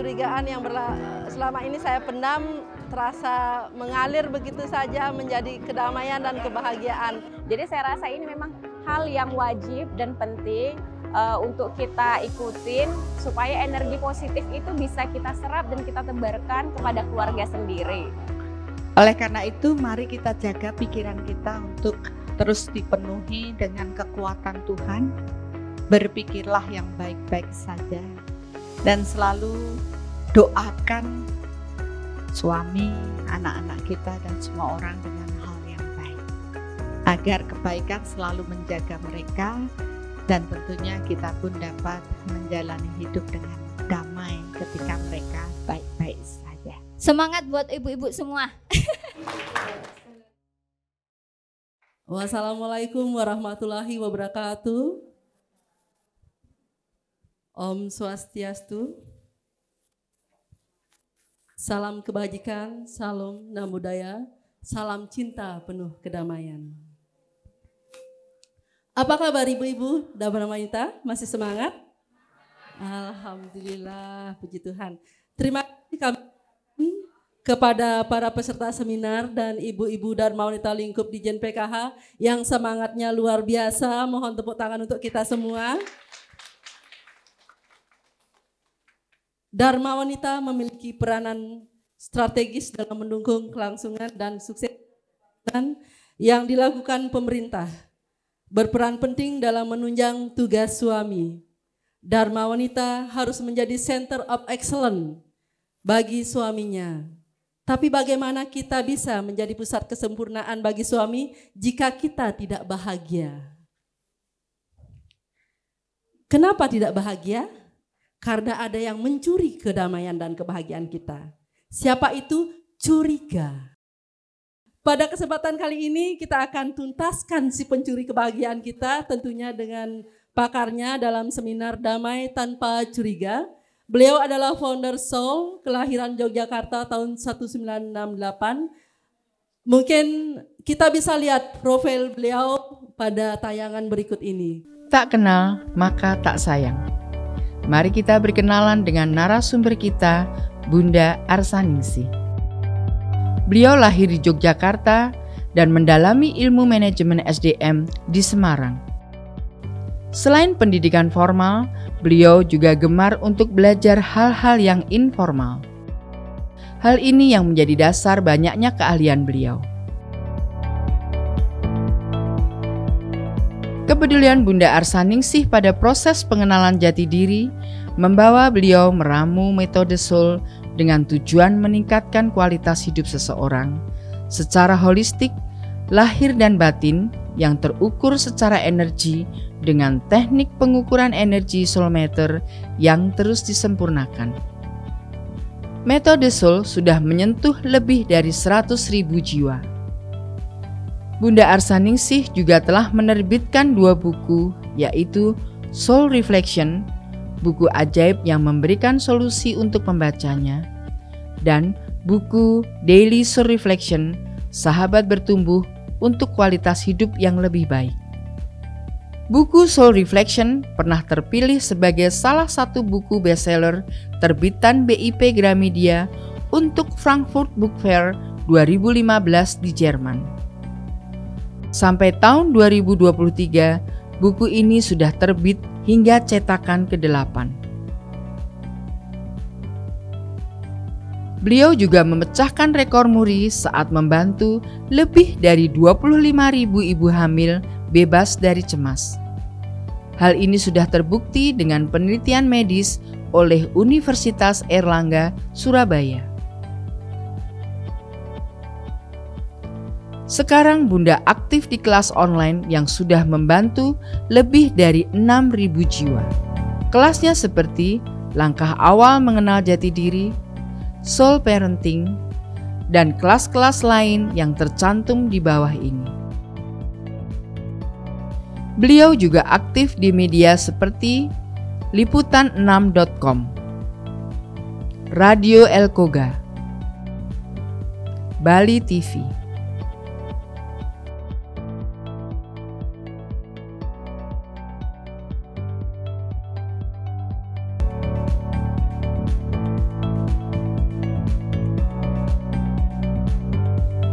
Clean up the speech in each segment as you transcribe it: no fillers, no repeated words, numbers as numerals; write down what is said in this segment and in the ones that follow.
kecurigaan yang selama ini saya pendam terasa mengalir begitu saja menjadi kedamaian dan kebahagiaan. Jadi saya rasa ini memang hal yang wajib dan penting untuk kita ikutin supaya energi positif itu bisa kita serap dan kita tebarkan kepada keluarga sendiri. Oleh karena itu, mari kita jaga pikiran kita untuk terus dipenuhi dengan kekuatan Tuhan. Berpikirlah yang baik-baik saja dan selalu doakan suami, anak-anak kita dan semua orang dengan hal yang baik agar kebaikan selalu menjaga mereka dan tentunya kita pun dapat menjalani hidup dengan damai ketika mereka baik-baik saja. Semangat buat ibu-ibu semua. Wassalamualaikum warahmatullahi wabarakatuh. Om Swastiastu. Salam kebajikan, salam Namudaya, salam cinta penuh kedamaian. Apa kabar ibu-ibu dan wanita? Masih semangat? Alhamdulillah, puji Tuhan. Terima kasih kami kepada para peserta seminar dan ibu-ibu Dharma Wanita Lingkup Dijen PKH yang semangatnya luar biasa. Mohon tepuk tangan untuk kita semua. Dharma Wanita memiliki peranan strategis dalam mendukung kelangsungan dan sukses yang dilakukan pemerintah. Berperan penting dalam menunjang tugas suami. Dharma Wanita harus menjadi center of excellence bagi suaminya. Tapi bagaimana kita bisa menjadi pusat kesempurnaan bagi suami jika kita tidak bahagia? Kenapa tidak bahagia? Karena ada yang mencuri kedamaian dan kebahagiaan kita. Siapa itu? Curiga. Pada kesempatan kali ini kita akan tuntaskan si pencuri kebahagiaan kita tentunya dengan pakarnya dalam seminar Damai Tanpa Curiga. Beliau adalah founder Soul, kelahiran Yogyakarta tahun 1968. Mungkin kita bisa lihat profil beliau pada tayangan berikut ini. Tak kenal maka tak sayang. Mari kita berkenalan dengan narasumber kita, Bunda Arsaningsih. Beliau lahir di Yogyakarta dan mendalami ilmu manajemen SDM di Semarang. Selain pendidikan formal, beliau juga gemar untuk belajar hal-hal yang informal. Hal ini yang menjadi dasar banyaknya keahlian beliau. Kepedulian Bunda Arsaningsih pada proses pengenalan jati diri membawa beliau meramu metode Soul dengan tujuan meningkatkan kualitas hidup seseorang secara holistik, lahir dan batin yang terukur secara energi dengan teknik pengukuran energi Soulmeter yang terus disempurnakan. Metode Soul sudah menyentuh lebih dari 100.000 jiwa. Bunda Arsaningsih juga telah menerbitkan 2 buku, yaitu Soul Reflection, buku ajaib yang memberikan solusi untuk pembacanya, dan buku Daily Soul Reflection, sahabat bertumbuh untuk kualitas hidup yang lebih baik. Buku Soul Reflection pernah terpilih sebagai salah satu buku bestseller terbitan BIP Gramedia untuk Frankfurt Book Fair 2015 di Jerman. Sampai tahun 2023, buku ini sudah terbit hingga cetakan ke-8. Beliau juga memecahkan rekor muri saat membantu lebih dari 25.000 ibu hamil bebas dari cemas. Hal ini sudah terbukti dengan penelitian medis oleh Universitas Airlangga, Surabaya. Sekarang Bunda aktif di kelas online yang sudah membantu lebih dari 6.000 jiwa. Kelasnya seperti langkah awal mengenal jati diri, soul parenting, dan kelas-kelas lain yang tercantum di bawah ini. Beliau juga aktif di media seperti liputan6.com, Radio El Koga, Bali TV,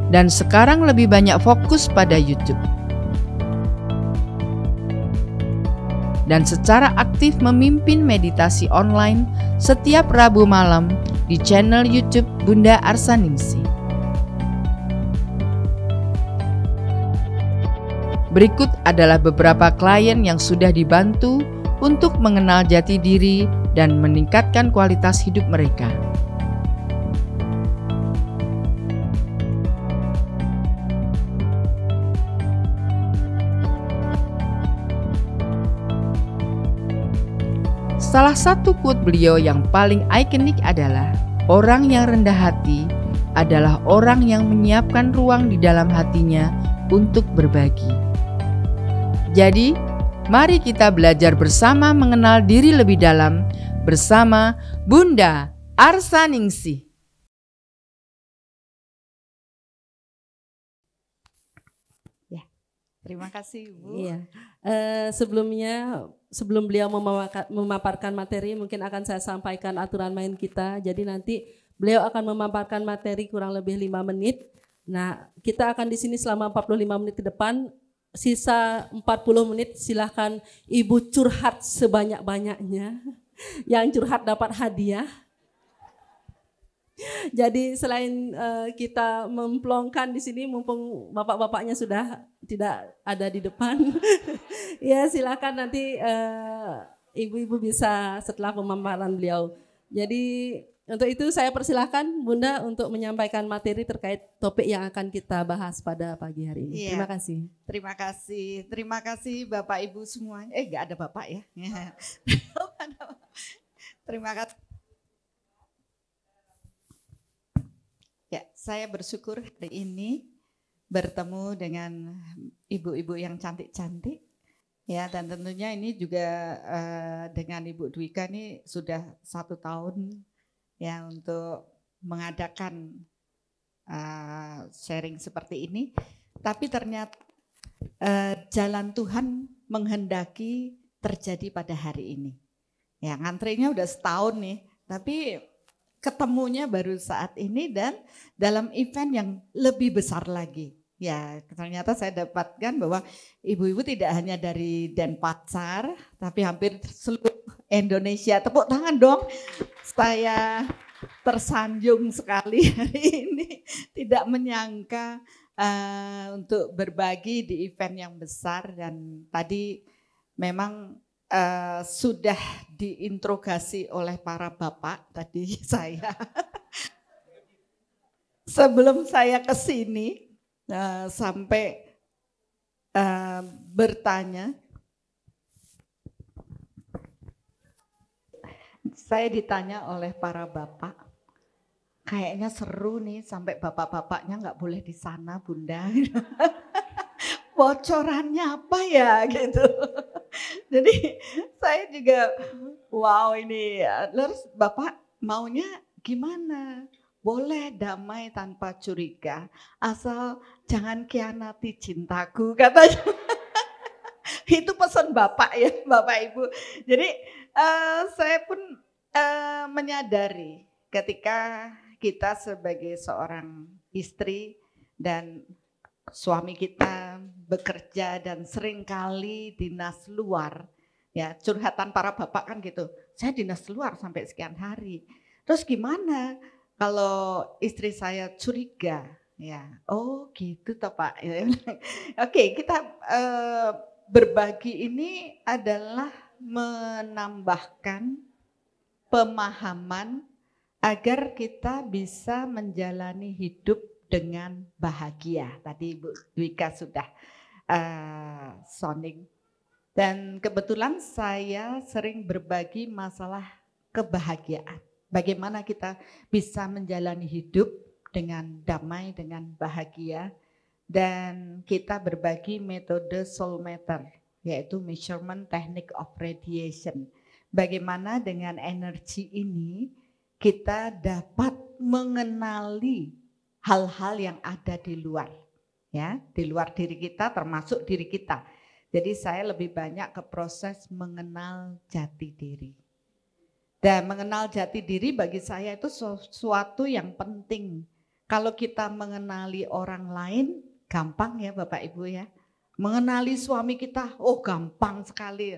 dan sekarang lebih banyak fokus pada YouTube. Dan secara aktif memimpin meditasi online setiap Rabu malam di channel YouTube Bunda Arsaningsih. Berikut adalah beberapa klien yang sudah dibantu untuk mengenal jati diri dan meningkatkan kualitas hidup mereka. Salah satu quote beliau yang paling ikonik adalah, "Orang yang rendah hati adalah orang yang menyiapkan ruang di dalam hatinya untuk berbagi." Jadi, mari kita belajar bersama mengenal diri lebih dalam bersama Bunda Arsaningsih. Ya, terima kasih Ibu. Iya. Sebelum beliau memaparkan materi, mungkin akan saya sampaikan aturan main kita. Jadi nanti beliau akan memaparkan materi kurang lebih 5 menit. Nah, kita akan di sini selama 45 menit ke depan. Sisa 40 menit silahkan Ibu curhat sebanyak-banyaknya. Yang curhat dapat hadiah. Jadi selain kita memplongkan di sini, mumpung bapak-bapaknya sudah tidak ada di depan, ya silakan nanti ibu-ibu bisa setelah pemaparan beliau. Jadi untuk itu saya persilahkan Bunda untuk menyampaikan materi terkait topik yang akan kita bahas pada pagi hari ini. Iya. Terima kasih. Terima kasih Bapak Ibu semuanya. Enggak ada Bapak ya. Terima kasih. Ya, saya bersyukur hari ini bertemu dengan ibu-ibu yang cantik-cantik. Ya, dan tentunya ini juga dengan Ibu Dwika ini sudah 1 tahun ya untuk mengadakan sharing seperti ini. Tapi ternyata jalan Tuhan menghendaki terjadi pada hari ini. Ya, ngantrinya udah 1 tahun nih, tapi ketemunya baru saat ini dan dalam event yang lebih besar lagi. Ya, ternyata saya dapatkan bahwa ibu-ibu tidak hanya dari Denpasar, tapi hampir seluruh Indonesia. Tepuk tangan dong. Saya tersanjung sekali hari ini. Tidak menyangka untuk berbagi di event yang besar. Dan tadi memang sudah diinterogasi oleh para bapak tadi saya. Sebelum saya ke sini sampai bertanya, saya ditanya oleh para bapak, kayaknya seru nih sampai bapak-bapaknya nggak boleh di sana Bunda. Bocorannya apa ya gitu. Jadi saya juga wow ini terus Bapak maunya gimana? Boleh damai tanpa curiga asal jangan khianati cintaku katanya. Itu pesan Bapak ya Bapak Ibu. Jadi saya pun menyadari ketika kita sebagai seorang istri dan suami kita bekerja dan seringkali dinas luar, ya curhatan para bapak kan gitu, saya dinas luar sampai sekian hari, terus gimana kalau istri saya curiga, ya oh gitu toh Pak. Oke, kita berbagi ini adalah menambahkan pemahaman agar kita bisa menjalani hidup dengan bahagia. Tadi Ibu Dwika sudah sounding. Dan kebetulan saya sering berbagi masalah kebahagiaan. Bagaimana kita bisa menjalani hidup dengan damai, dengan bahagia. Dan kita berbagi metode soul meter, yaitu measurement technique of radiation. Bagaimana dengan energi ini kita dapat mengenali hal-hal yang ada di luar, ya, di luar diri kita termasuk diri kita. Jadi saya lebih banyak ke proses mengenal jati diri. Dan mengenal jati diri bagi saya itu sesuatu yang penting. Kalau kita mengenali orang lain, gampang ya Bapak Ibu ya. Mengenali suami kita, oh gampang sekali.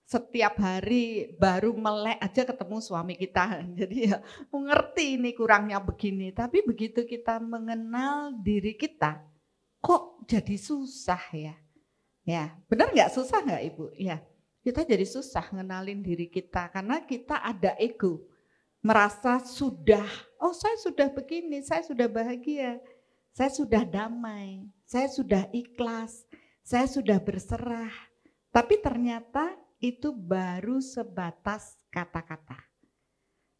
Setiap hari baru melek aja ketemu suami kita. Jadi ya mengerti ini kurangnya begini. Tapi begitu kita mengenal diri kita, kok jadi susah ya? Ya, benar nggak susah nggak Ibu? Ya, kita jadi susah ngenalin diri kita karena kita ada ego. Merasa sudah, oh saya sudah begini, saya sudah bahagia, saya sudah damai, saya sudah ikhlas, saya sudah berserah. Tapi ternyata itu baru sebatas kata-kata.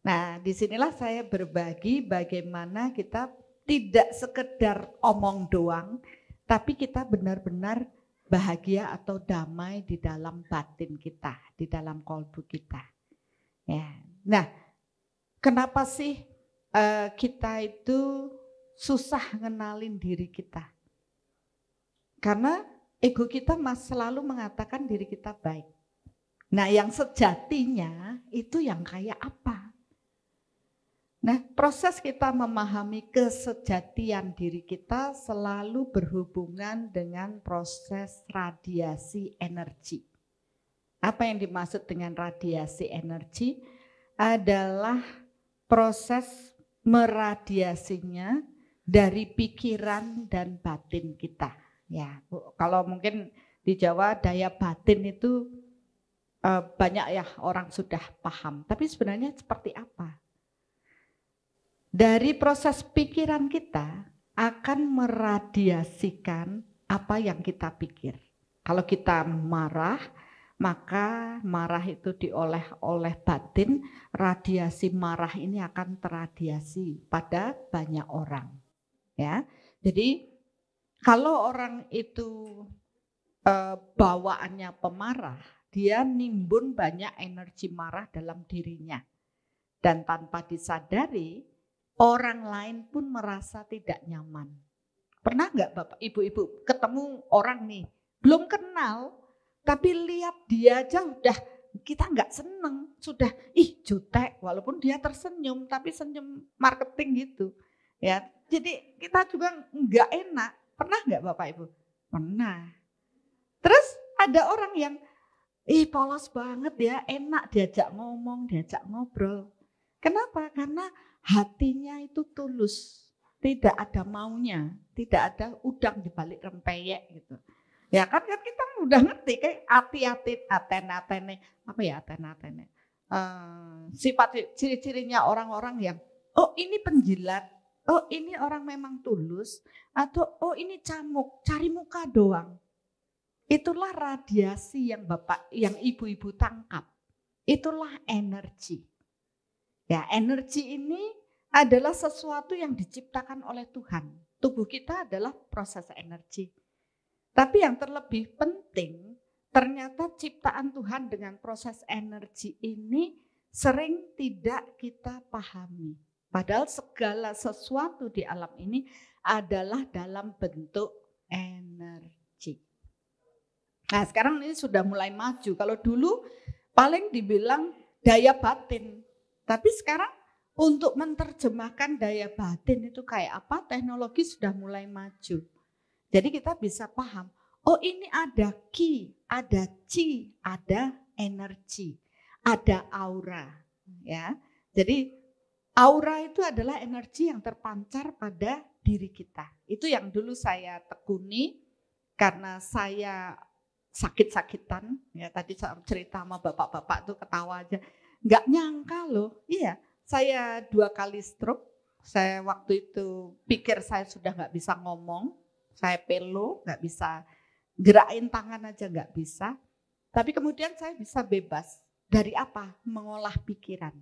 Nah, disinilah saya berbagi bagaimana kita tidak sekedar omong doang, tapi kita benar-benar bahagia atau damai di dalam batin kita, di dalam kolbu kita. Ya. Nah, kenapa sih kita itu susah ngenalin diri kita? Karena ego kita selalu mengatakan diri kita baik. Nah, yang sejatinya itu yang kayak apa? Nah, proses kita memahami kesejatian diri kita selalu berhubungan dengan proses radiasi energi. Apa yang dimaksud dengan radiasi energi? Adalah proses meradiasinya dari pikiran dan batin kita. Ya, kalau mungkin di Jawa daya batin itu banyak ya orang sudah paham. Tapi sebenarnya seperti apa? Dari proses pikiran kita akan meradiasikan apa yang kita pikir. Kalau kita marah, maka marah itu dioleh oleh batin, radiasi marah ini akan terradiasi pada banyak orang. Ya, jadi kalau orang itu bawaannya pemarah, dia nimbun banyak energi marah dalam dirinya. Dan tanpa disadari, orang lain pun merasa tidak nyaman. Pernah nggak Bapak, Ibu-ibu ketemu orang nih, belum kenal, tapi lihat dia aja udah kita nggak seneng, sudah jutek, walaupun dia tersenyum, tapi senyum marketing gitu. Ya, jadi kita juga nggak enak. Pernah nggak Bapak Ibu? Pernah. Terus ada orang yang polos banget ya, enak diajak ngomong, diajak ngobrol. Kenapa? Karena hatinya itu tulus, tidak ada maunya, tidak ada udang di balik rempeyek gitu. Ya kan kita udah ngerti kayak hati-hati, atene, apa ya atene. Sifat ciri-cirinya orang-orang yang ini penjilat, ini orang memang tulus, atau ini camuk, cari muka doang. Itulah radiasi yang yang ibu-ibu tangkap. Itulah energi. Ya, energi ini adalah sesuatu yang diciptakan oleh Tuhan. Tubuh kita adalah proses energi. Tapi yang terlebih penting, ternyata ciptaan Tuhan dengan proses energi ini sering tidak kita pahami. Padahal segala sesuatu di alam ini adalah dalam bentuk energi. Nah, sekarang ini sudah mulai maju. Kalau dulu paling dibilang daya batin. Tapi sekarang untuk menerjemahkan daya batin itu kayak apa, teknologi sudah mulai maju. Jadi kita bisa paham, ini ada ki, ada chi, ada energi, ada aura. Ya, jadi aura itu adalah energi yang terpancar pada diri kita. Itu yang dulu saya tekuni karena saya sakit-sakitan. Ya, tadi saya cerita sama bapak-bapak tuh ketawa aja. Nggak nyangka loh, iya saya 2 kali stroke, saya waktu itu pikir saya sudah nggak bisa ngomong, saya pelo, nggak bisa gerakin tangan aja nggak bisa, tapi kemudian saya bisa bebas, dari apa? Mengolah pikiran.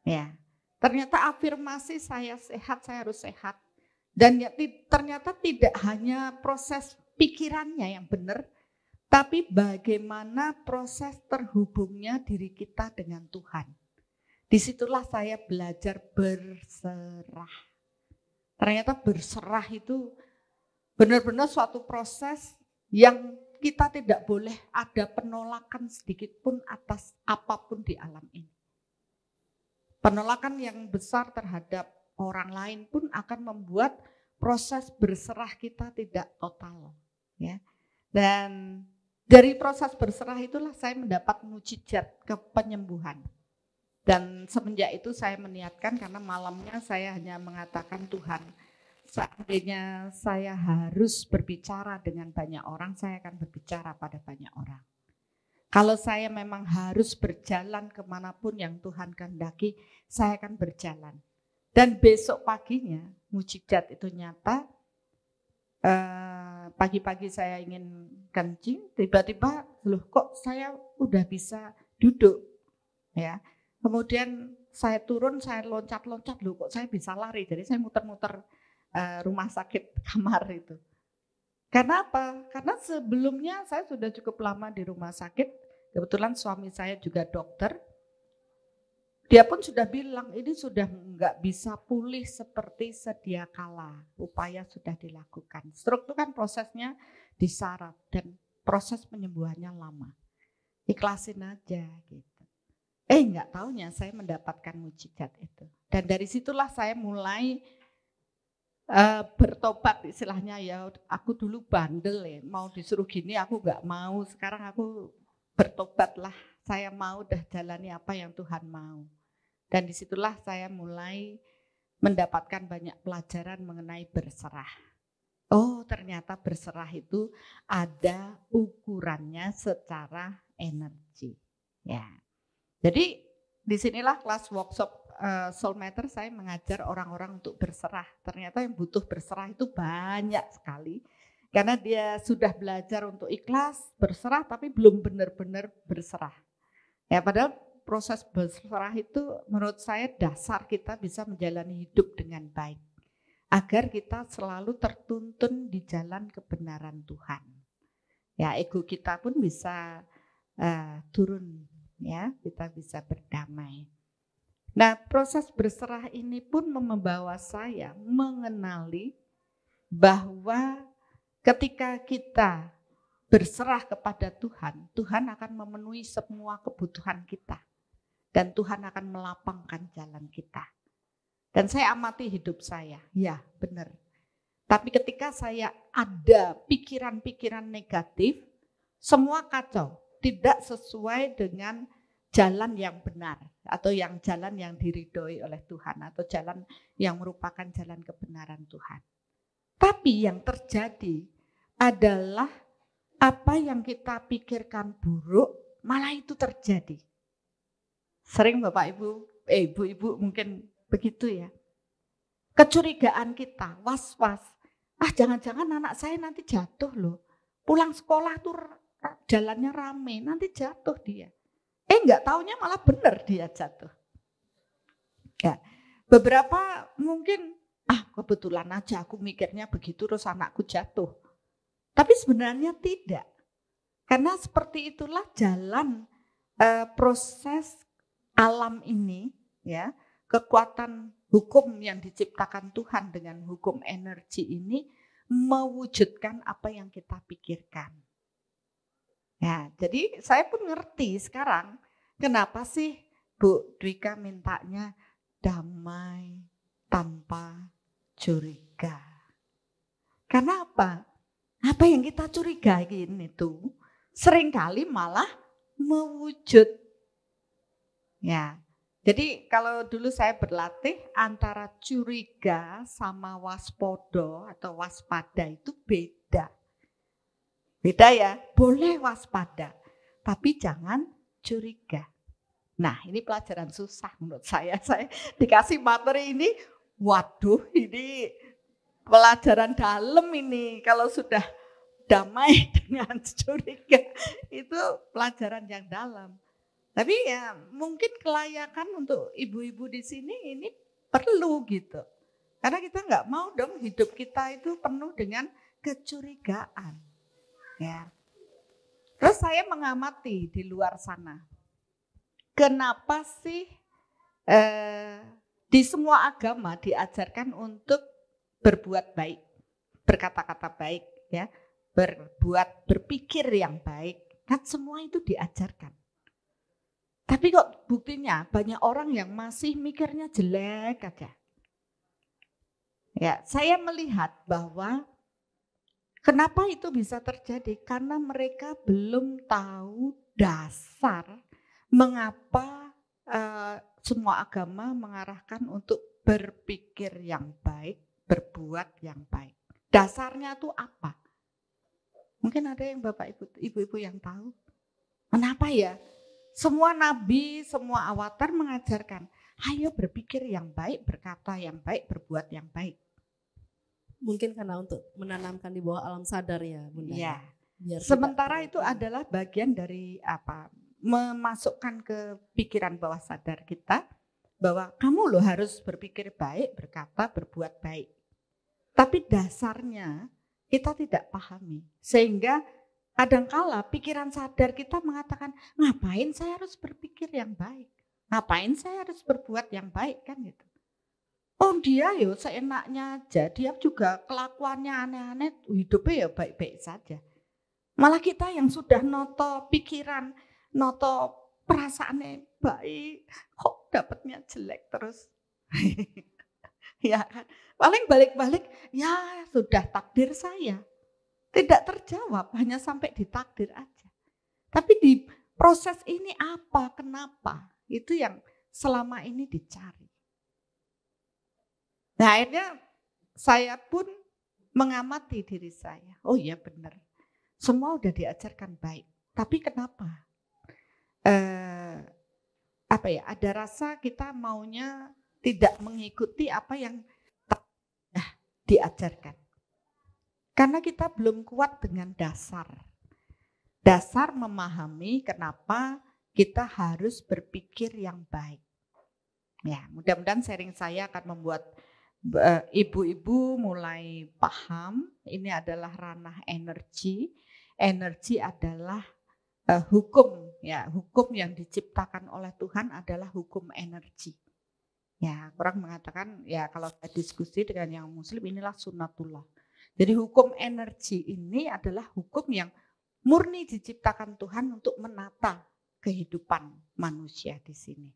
Ya, ternyata afirmasi saya sehat, saya harus sehat, dan ya, ternyata tidak hanya proses pikirannya yang benar, tapi bagaimana proses terhubungnya diri kita dengan Tuhan. Disitulah saya belajar berserah. Ternyata berserah itu benar-benar suatu proses yang kita tidak boleh ada penolakan sedikit pun atas apapun di alam ini. Penolakan yang besar terhadap orang lain pun akan membuat proses berserah kita tidak total, ya. Dan dari proses berserah itulah saya mendapat mukjizat penyembuhan. Dan semenjak itu saya meniatkan, karena malamnya saya hanya mengatakan, Tuhan, seandainya saya harus berbicara dengan banyak orang, saya akan berbicara pada banyak orang. Kalau saya memang harus berjalan kemanapun yang Tuhan kehendaki, saya akan berjalan. Dan besok paginya mukjizat itu nyata. Pagi-pagi saya ingin kencing, tiba-tiba loh kok saya udah bisa duduk, ya. Kemudian saya turun, saya loncat-loncat, loh kok saya bisa lari. Jadi saya muter-muter rumah sakit kamar itu. Karena apa? Karena sebelumnya saya sudah cukup lama di rumah sakit. Kebetulan suami saya juga dokter. Dia pun sudah bilang ini sudah nggak bisa pulih seperti sedia kala. Upaya sudah dilakukan. Stroke itu kan prosesnya disaraf dan proses penyembuhannya lama. Ikhlasin aja gitu. Nggak taunya saya mendapatkan mukjizat itu. Dan dari situlah saya mulai bertobat istilahnya, ya. Aku dulu bandel ya, mau disuruh gini aku nggak mau. Sekarang aku bertobatlah, saya mau dah jalani apa yang Tuhan mau. Dan disitulah saya mulai mendapatkan banyak pelajaran mengenai berserah. Oh, ternyata berserah itu ada ukurannya secara energi, ya. Jadi disinilah kelas workshop Soul Matter saya mengajar orang-orang untuk berserah. Ternyata yang butuh berserah itu banyak sekali. Karena dia sudah belajar untuk ikhlas, berserah, tapi belum benar-benar berserah. Ya, padahal proses berserah itu menurut saya dasar kita bisa menjalani hidup dengan baik. Agar kita selalu tertuntun di jalan kebenaran Tuhan. Ya, ego kita pun bisa turun, ya, kita bisa berdamai. Nah, proses berserah ini pun membawa saya mengenali bahwa ketika kita berserah kepada Tuhan, Tuhan akan memenuhi semua kebutuhan kita. Dan Tuhan akan melapangkan jalan kita. Dan saya amati hidup saya, ya benar. Tapi ketika saya ada pikiran-pikiran negatif, semua kacau, tidak sesuai dengan jalan yang benar. Atau yang jalan yang diridhoi oleh Tuhan. Atau jalan yang merupakan jalan kebenaran Tuhan. Tapi yang terjadi adalah apa yang kita pikirkan buruk, malah itu terjadi. Sering Bapak Ibu, Ibu-ibu mungkin begitu ya. Kecurigaan kita, was-was. Jangan-jangan anak saya nanti jatuh loh. Pulang sekolah tuh jalannya rame, nanti jatuh dia. Enggak taunya malah benar dia jatuh. Ya, beberapa mungkin kebetulan aja aku mikirnya begitu terus anakku jatuh. Tapi sebenarnya tidak. Karena seperti itulah jalan proses alam ini, ya. Kekuatan hukum yang diciptakan Tuhan dengan hukum energi ini mewujudkan apa yang kita pikirkan. Ya, jadi saya pun ngerti sekarang kenapa sih Bu Dwika mintanya damai tanpa curiga. Karena apa? Apa yang kita curigain itu seringkali malah mewujud. Ya, jadi kalau dulu saya berlatih antara curiga sama waspodo atau waspada itu beda. Beda ya, boleh waspada, tapi jangan curiga. Nah, ini pelajaran susah menurut saya. Saya dikasih materi ini, waduh ini pelajaran dalam ini. Kalau sudah damai dengan curiga, itu pelajaran yang dalam. Tapi ya mungkin kelayakan untuk ibu-ibu di sini ini perlu gitu. Karena kita nggak mau dong hidup kita itu penuh dengan kecurigaan. Ya. Terus saya mengamati di luar sana. Kenapa sih di semua agama diajarkan untuk berbuat baik, berkata-kata baik, ya, berpikir yang baik, kan semua itu diajarkan. Tapi kok buktinya banyak orang yang masih mikirnya jelek aja. Ya, saya melihat bahwa kenapa itu bisa terjadi? Karena mereka belum tahu dasar mengapa semua agama mengarahkan untuk berpikir yang baik, berbuat yang baik. Dasarnya itu apa? Mungkin ada yang Bapak Ibu yang tahu. Kenapa ya? Semua nabi, semua avatar mengajarkan, ayo berpikir yang baik, berkata yang baik, berbuat yang baik. Mungkin karena untuk menanamkan di bawah alam sadar ya, Bunda. Ya. Biar Sementara itu adalah bagian dari apa? Memasukkan ke pikiran bawah sadar kita bahwa kamu loh harus berpikir baik, berkata, berbuat baik. Tapi dasarnya kita tidak pahami. Sehingga kadangkala pikiran sadar kita mengatakan, ngapain saya harus berpikir yang baik? Ngapain saya harus berbuat yang baik kan gitu. Oh dia yo seenaknya aja, dia juga kelakuannya aneh-aneh, hidupnya ya baik-baik saja. Malah kita yang sudah noto pikiran, noto perasaannya baik, kok dapatnya jelek terus. Ya kan, paling balik-balik, ya sudah takdir saya. Tidak terjawab, hanya sampai di takdir aja. Tapi di proses ini apa, kenapa, itu yang selama ini dicari. Nah akhirnya saya pun mengamati diri saya. Oh iya benar, semua udah diajarkan baik. Tapi kenapa? Ada rasa kita maunya tidak mengikuti apa yang diajarkan. Karena kita belum kuat dengan dasar. Dasar memahami kenapa kita harus berpikir yang baik. Ya, mudah-mudahan sharing saya akan membuat ibu-ibu mulai paham ini adalah ranah energi. Energi adalah hukum, ya, hukum yang diciptakan oleh Tuhan adalah hukum energi. Ya, orang mengatakan ya kalau saya diskusi dengan yang muslim inilah sunnatullah. Jadi hukum energi ini adalah hukum yang murni diciptakan Tuhan untuk menata kehidupan manusia di sini.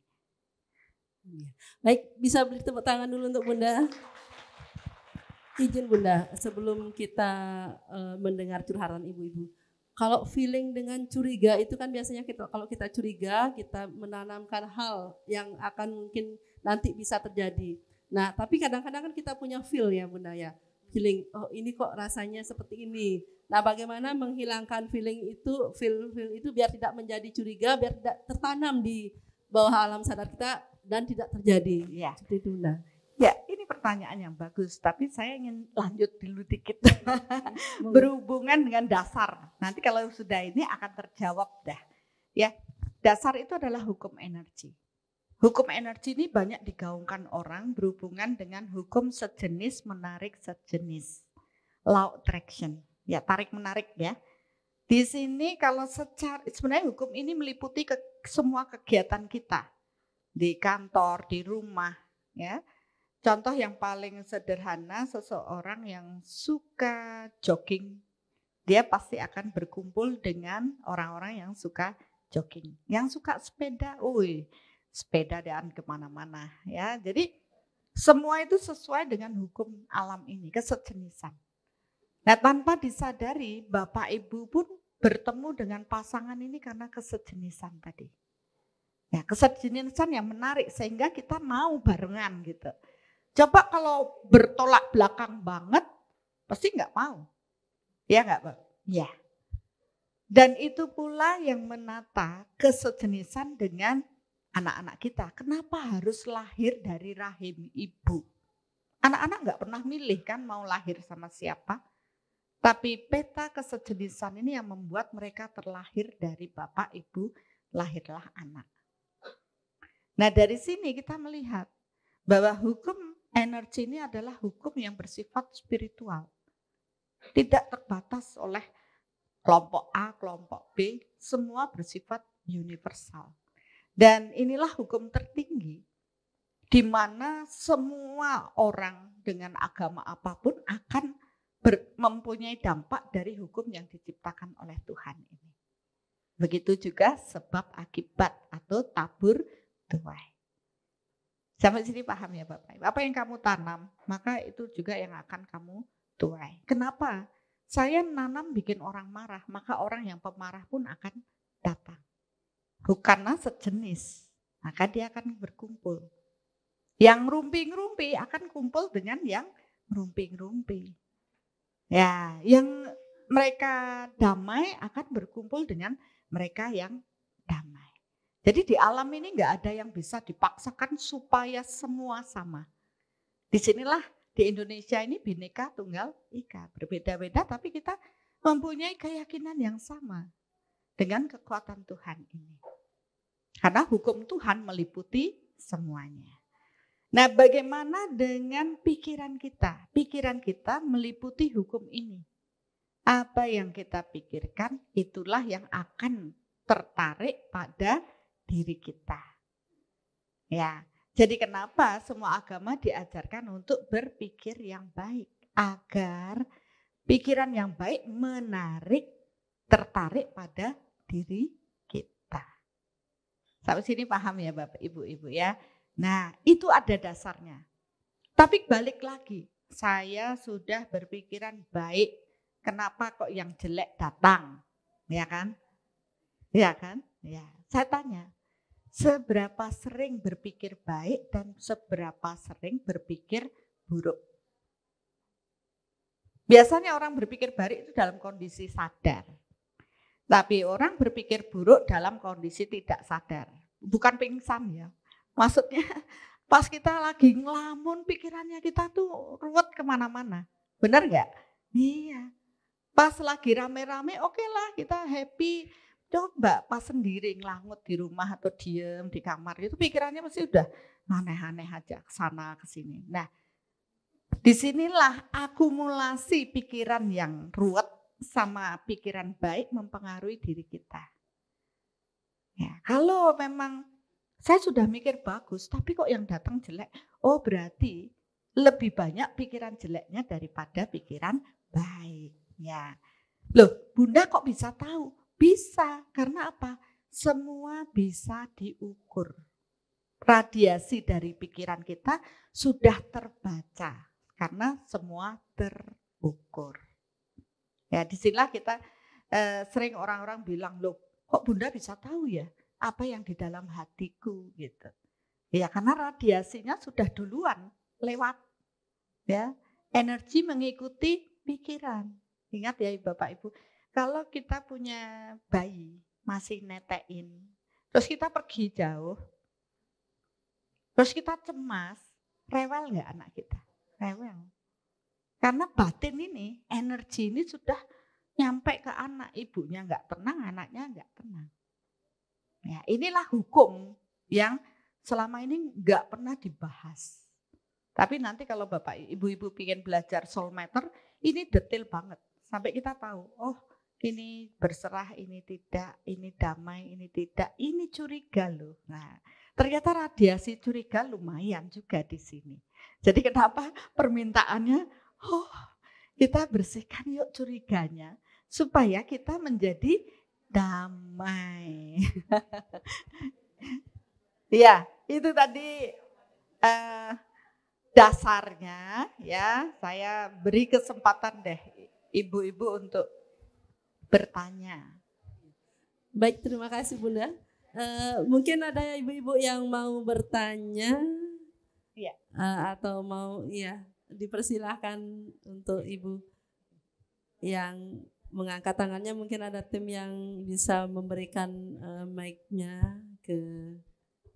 Baik, bisa beri tepuk tangan dulu untuk Bunda. Izin Bunda, sebelum kita mendengar curhatan ibu-ibu. Kalau feeling dengan curiga itu kan biasanya kalau kita curiga, kita menanamkan hal yang akan mungkin nanti bisa terjadi. Nah, tapi kadang-kadang kan kita punya feel ya Bunda ya. Feeling, oh ini kok rasanya seperti ini. Nah, bagaimana menghilangkan feeling itu, feel itu biar tidak menjadi curiga, biar tidak tertanam di bawah alam sadar kita dan tidak terjadi. Ya. Seperti itu Bunda. Ya, ini pertanyaan yang bagus, tapi saya ingin lanjut dulu dikit. Berhubungan dengan dasar. Nanti kalau sudah ini akan terjawab dah. Ya, dasar itu adalah hukum energi. Hukum energi ini banyak digaungkan orang berhubungan dengan hukum sejenis menarik sejenis. Law attraction. Ya, tarik menarik ya. Di sini kalau sebenarnya hukum ini meliputi semua kegiatan kita. Di kantor, di rumah, ya. Contoh yang paling sederhana, seseorang yang suka jogging, dia pasti akan berkumpul dengan orang-orang yang suka jogging. Yang suka sepeda, sepeda dan kemana-mana. Ya, jadi semua itu sesuai dengan hukum alam ini, kesejenisan. Nah, tanpa disadari, Bapak Ibu pun bertemu dengan pasangan ini karena kesejenisan tadi. Ya, kesejenisan yang menarik sehingga kita mau barengan gitu. Coba kalau bertolak belakang banget, pasti nggak mau. Ya nggak Pak? Ya. Dan itu pula yang menata kesejenisan dengan anak-anak kita. Kenapa harus lahir dari rahim ibu? Anak-anak nggak pernah milih kan mau lahir sama siapa. Tapi peta kesejenisan ini yang membuat mereka terlahir dari bapak ibu, lahirlah anak. Nah dari sini kita melihat bahwa hukum energi ini adalah hukum yang bersifat spiritual. Tidak terbatas oleh kelompok A, kelompok B, semua bersifat universal. Dan inilah hukum tertinggi di mana semua orang dengan agama apapun akan mempunyai dampak dari hukum yang diciptakan oleh Tuhan ini. Begitu juga sebab akibat atau tabur tuai. Sampai sini paham ya Bapak Ibu? Apa yang kamu tanam, maka itu juga yang akan kamu tuai. Kenapa? Saya nanam bikin orang marah, maka orang yang pemarah pun akan datang. Bukanlah sejenis, maka dia akan berkumpul. Yang rumpi-rumpi akan kumpul dengan yang rumpi-rumpi. Ya, yang mereka damai akan berkumpul dengan mereka yang damai. Jadi di alam ini nggak ada yang bisa dipaksakan supaya semua sama. Disinilah di Indonesia ini Bhinneka Tunggal Ika, berbeda-beda tapi kita mempunyai keyakinan yang sama dengan kekuatan Tuhan ini. Karena hukum Tuhan meliputi semuanya. Nah, bagaimana dengan pikiran kita? Pikiran kita meliputi hukum ini. Apa yang kita pikirkan itulah yang akan tertarik pada diri kita. Ya, jadi kenapa semua agama diajarkan untuk berpikir yang baik agar pikiran yang baik menarik, tertarik pada diri kita. Sampai sini paham ya Bapak Ibu ya. Nah, itu ada dasarnya. Tapi balik lagi, saya sudah berpikiran baik. Kenapa kok yang jelek datang? Ya kan? Ya kan? Ya, saya tanya. Seberapa sering berpikir baik dan seberapa sering berpikir buruk? Biasanya orang berpikir baik itu dalam kondisi sadar. Tapi orang berpikir buruk dalam kondisi tidak sadar. Bukan pingsan ya. Maksudnya pas kita lagi ngelamun pikirannya kita tuh ruwet kemana-mana. Benar nggak? Iya. Pas lagi rame-rame oke lah kita happy. Coba pas sendiri ngelangut di rumah atau diem di kamar itu pikirannya pasti udah aneh-aneh aja kesana kesini. Nah, disinilah akumulasi pikiran yang ruwet sama pikiran baik mempengaruhi diri kita. Ya, kalau memang saya sudah mikir bagus, tapi kok yang datang jelek? Oh, berarti lebih banyak pikiran jeleknya daripada pikiran baik. Ya, loh, Bunda kok bisa tahu? Bisa, karena apa? Semua bisa diukur. Radiasi dari pikiran kita sudah terbaca, karena semua terukur. Ya, disinilah kita sering orang-orang bilang, loh, kok Bunda bisa tahu ya apa yang di dalam hatiku gitu. Ya, karena radiasinya sudah duluan lewat. Ya, energi mengikuti pikiran. Ingat ya Bapak Ibu. Kalau kita punya bayi, masih netein, terus kita pergi jauh, terus kita cemas, rewel nggak anak kita? Rewel. Karena batin ini, energi ini sudah nyampe ke anak, ibunya nggak tenang, anaknya nggak tenang. Ya, inilah hukum yang selama ini nggak pernah dibahas. Tapi nanti kalau Bapak Ibu ingin belajar soul matter, ini detail banget. Sampai kita tahu, oh ini berserah, ini tidak, ini damai, ini tidak, ini curiga loh. Nah, ternyata radiasi curiga lumayan juga di sini. Jadi kenapa permintaannya, oh kita bersihkan yuk curiganya, supaya kita menjadi damai. Ya, itu tadi dasarnya ya. Saya beri kesempatan deh ibu-ibu untuk bertanya. Baik, terima kasih Bunda. Mungkin ada ibu-ibu yang mau bertanya, ya. Atau mau ya dipersilahkan untuk ibu yang mengangkat tangannya. Mungkin ada tim yang bisa memberikan mic-nya ke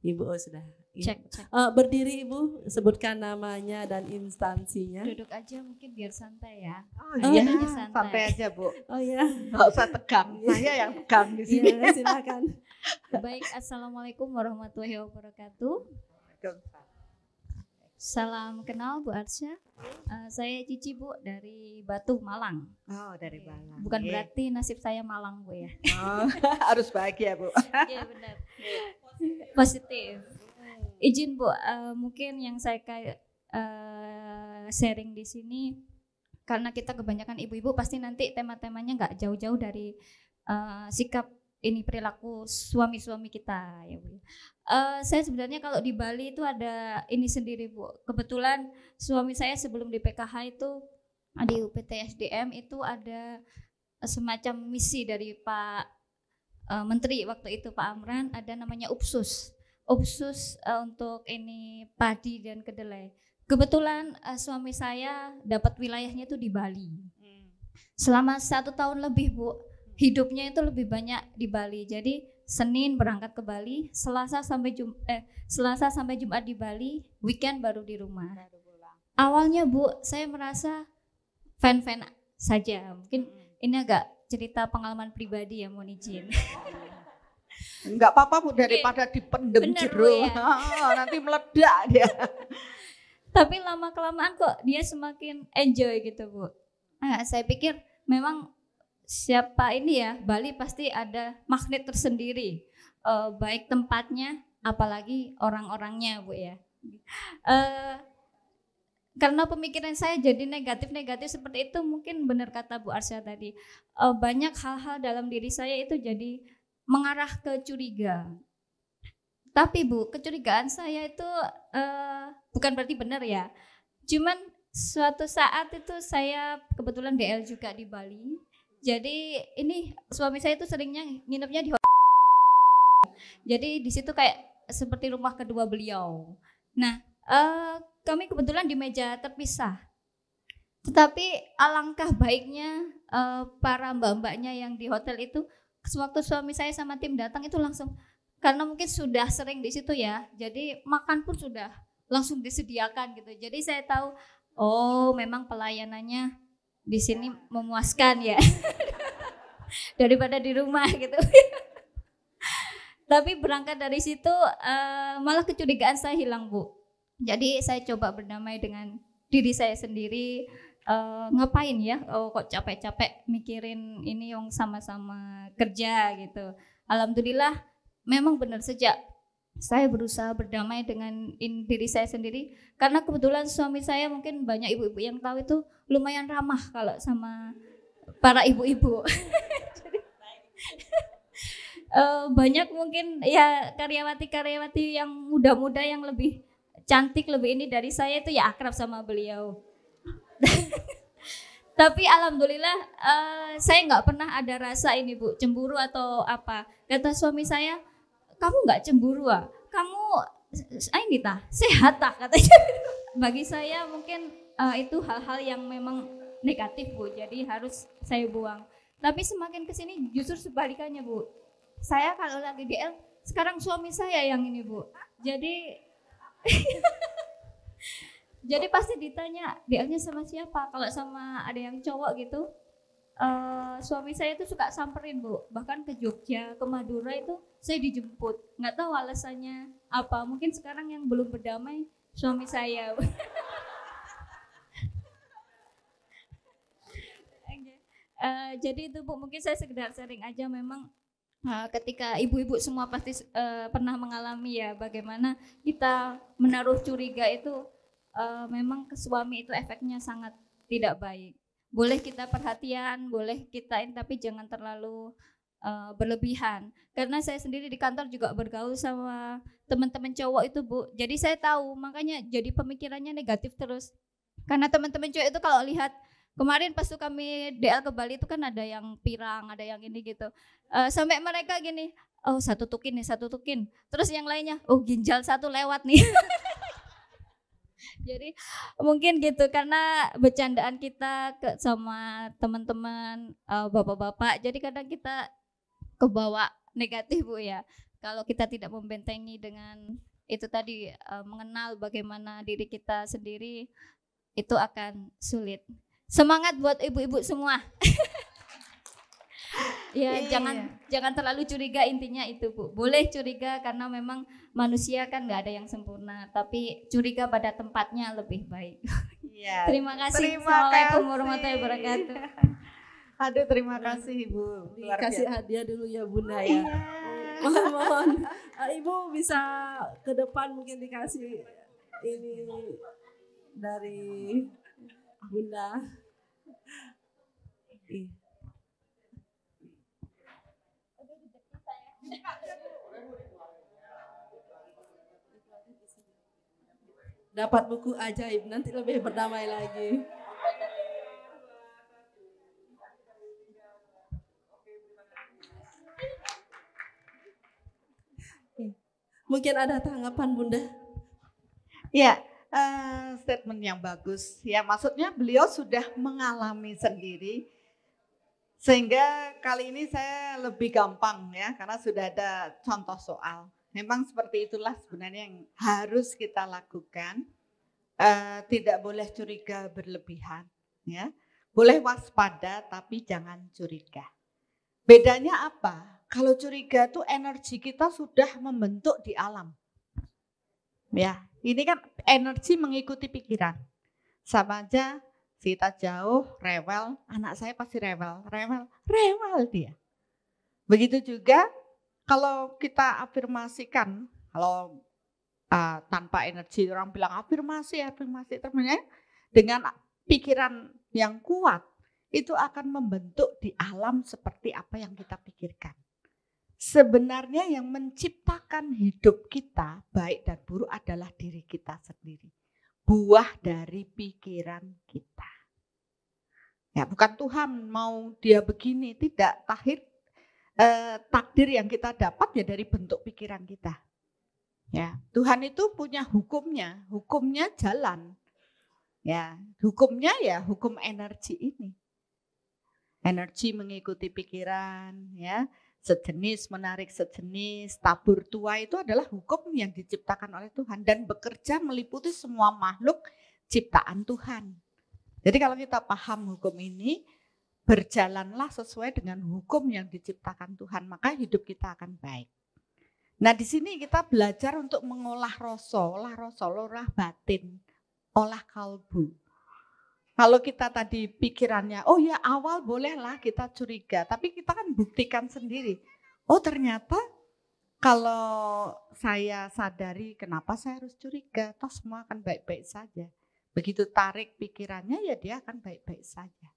ibu. Oh sudah. Cek. Berdiri Ibu, sebutkan namanya dan instansinya. Duduk aja mungkin biar santai ya. Oh iya, santai aja Bu. Oh iya. Nggak usah tegang, saya yang tegang di sini. Ya, silakan. Baik, Assalamualaikum warahmatullahi wabarakatuh. Salam kenal Bu Arsya. Saya Cici Bu dari Batu, Malang. Oh, dari Malang. Bukan berarti nasib saya Malang Bu ya. Oh, harus bahagia Bu. Iya benar. Positif. Izin Bu, mungkin yang saya sharing di sini karena kita kebanyakan ibu-ibu pasti nanti tema-temanya nggak jauh-jauh dari sikap ini perilaku suami-suami kita ya Bu. Saya sebenarnya kalau di Bali itu ada ini sendiri Bu. Kebetulan suami saya sebelum di PKH itu di UPT SDM itu ada semacam misi dari Pak Menteri waktu itu Pak Amran, ada namanya UPSUS untuk ini padi dan kedelai. Kebetulan suami saya dapat wilayahnya itu di Bali. Selama 1 tahun lebih Bu, hidupnya itu lebih banyak di Bali. Jadi Senin berangkat ke Bali, Selasa sampai Jumat di Bali, weekend baru di rumah. Awalnya Bu, saya merasa fan-fan saja. Mungkin ini agak cerita pengalaman pribadi ya, mohon izin. Enggak apa-apa Bu, daripada dipendem jero. Ya. Nanti meledak dia. Tapi lama-kelamaan kok dia semakin enjoy gitu Bu. Saya pikir memang siapa ini ya, Bali pasti ada magnet tersendiri. Baik tempatnya, apalagi orang-orangnya Bu ya. Karena pemikiran saya jadi negatif-negatif seperti itu, mungkin benar kata Bu Arsya tadi. Banyak hal-hal dalam diri saya itu jadi mengarah ke curiga. Tapi Bu, kecurigaan saya itu bukan berarti benar ya. Cuman suatu saat itu saya kebetulan DL juga di Bali. Jadi ini suami saya itu seringnya nginepnya di hotel. Jadi di situ kayak seperti rumah kedua beliau. Nah, kami kebetulan di meja terpisah. Tetapi alangkah baiknya para mbak-mbaknya yang di hotel itu, sewaktu suami saya sama tim datang itu langsung, karena mungkin sudah sering di situ ya, jadi makan pun sudah langsung disediakan gitu. Jadi saya tahu, oh memang pelayanannya di sini memuaskan ya, daripada di rumah gitu. Tapi berangkat dari situ malah kecurigaan saya hilang Bu. Jadi saya coba berdamai dengan diri saya sendiri. Ngapain ya, kok capek-capek mikirin ini yang sama-sama kerja gitu. Alhamdulillah memang benar, sejak saya berusaha berdamai dengan diri saya sendiri, karena kebetulan suami saya, mungkin banyak ibu-ibu yang tahu, itu lumayan ramah kalau sama para ibu-ibu. Banyak mungkin ya karyawati-karyawati yang muda-muda yang lebih cantik, lebih ini dari saya itu ya akrab sama beliau. Tapi alhamdulillah saya nggak pernah ada rasa ini Bu, cemburu atau apa. Kata suami saya, kamu nggak cemburu ah, kamu ini tah sehat tah katanya. Bagi saya mungkin itu hal-hal yang memang negatif Bu, jadi harus saya buang. Tapi semakin kesini justru sebalikannya Bu. Saya kalau lagi DL, sekarang suami saya yang ini Bu. Jadi pasti ditanya DL-nya sama siapa. Kalau sama ada yang cowok gitu, suami saya itu suka samperin Bu. Bahkan ke Jogja, ke Madura itu saya dijemput. Nggak tahu alasannya apa. Mungkin sekarang yang belum berdamai suami saya. Jadi itu Bu, mungkin saya sekedar sharing aja. Memang ketika ibu-ibu semua pasti pernah mengalami ya, bagaimana kita menaruh curiga itu. Memang ke suami itu efeknya sangat tidak baik. Boleh kita perhatian, boleh kita tapi jangan terlalu berlebihan. Karena saya sendiri di kantor juga bergaul sama teman-teman cowok itu Bu. Jadi saya tahu, makanya jadi pemikirannya negatif terus. Karena teman-teman cowok itu kalau lihat, kemarin pas kami DL ke Bali itu kan ada yang pirang, ada yang ini gitu. Sampai mereka gini, oh satu tukin nih, satu tukin. Terus yang lainnya, oh ginjal satu lewat nih. Jadi mungkin gitu, karena bercandaan kita sama teman-teman bapak-bapak, jadi kadang kita kebawa negatif Bu ya. Kalau kita tidak membentengi dengan itu tadi, mengenal bagaimana diri kita sendiri, itu akan sulit. Semangat buat ibu-ibu semua. Ya, jangan terlalu curiga, intinya itu Bu. Boleh curiga karena memang manusia kan nggak ada yang sempurna, tapi curiga pada tempatnya lebih baik. Ya. Terima kasih. Assalamualaikum warahmatullahi wabarakatuh. Aduh, terima kasih Ibu. Dikasih hadiah dulu ya Bunda ya. Mohon Ibu bisa ke depan mungkin dikasih ini dari Bunda. Dapat buku ajaib, nanti lebih berdamai lagi. Mungkin ada tanggapan Bunda? Ya, statement yang bagus. Ya, maksudnya beliau sudah mengalami sendiri, sehingga kali ini saya lebih gampang ya, karena sudah ada contoh soal. Memang seperti itulah sebenarnya yang harus kita lakukan. Tidak boleh curiga berlebihan, ya. Boleh waspada, tapi jangan curiga. Bedanya apa? Kalau curiga tuh energi kita sudah membentuk di alam. Ya, ini kan energi mengikuti pikiran. Sama aja kita jauh, rewel, anak saya pasti rewel dia. Begitu juga kalau kita afirmasikan, kalau tanpa energi, orang bilang afirmasi, ternyata dengan pikiran yang kuat, itu akan membentuk di alam seperti apa yang kita pikirkan. Sebenarnya yang menciptakan hidup kita, baik dan buruk, adalah diri kita sendiri. Buah dari pikiran kita. Ya, bukan Tuhan mau dia begini, tidak. Takdir yang kita dapat ya dari bentuk pikiran kita. Ya, Tuhan itu punya hukumnya jalan. Ya, hukumnya ya hukum energi ini. Energi mengikuti pikiran, ya. Sejenis menarik sejenis, tabur tuai, itu adalah hukum yang diciptakan oleh Tuhan dan bekerja meliputi semua makhluk ciptaan Tuhan. Jadi kalau kita paham hukum ini, berjalanlah sesuai dengan hukum yang diciptakan Tuhan, maka hidup kita akan baik. Nah, di sini kita belajar untuk mengolah olah batin, olah kalbu. Kalau kita tadi pikirannya, oh ya awal bolehlah kita curiga, tapi kita kan buktikan sendiri. Oh ternyata kalau saya sadari kenapa saya harus curiga, toh semua akan baik-baik saja. Begitu tarik pikirannya ya dia akan baik-baik saja.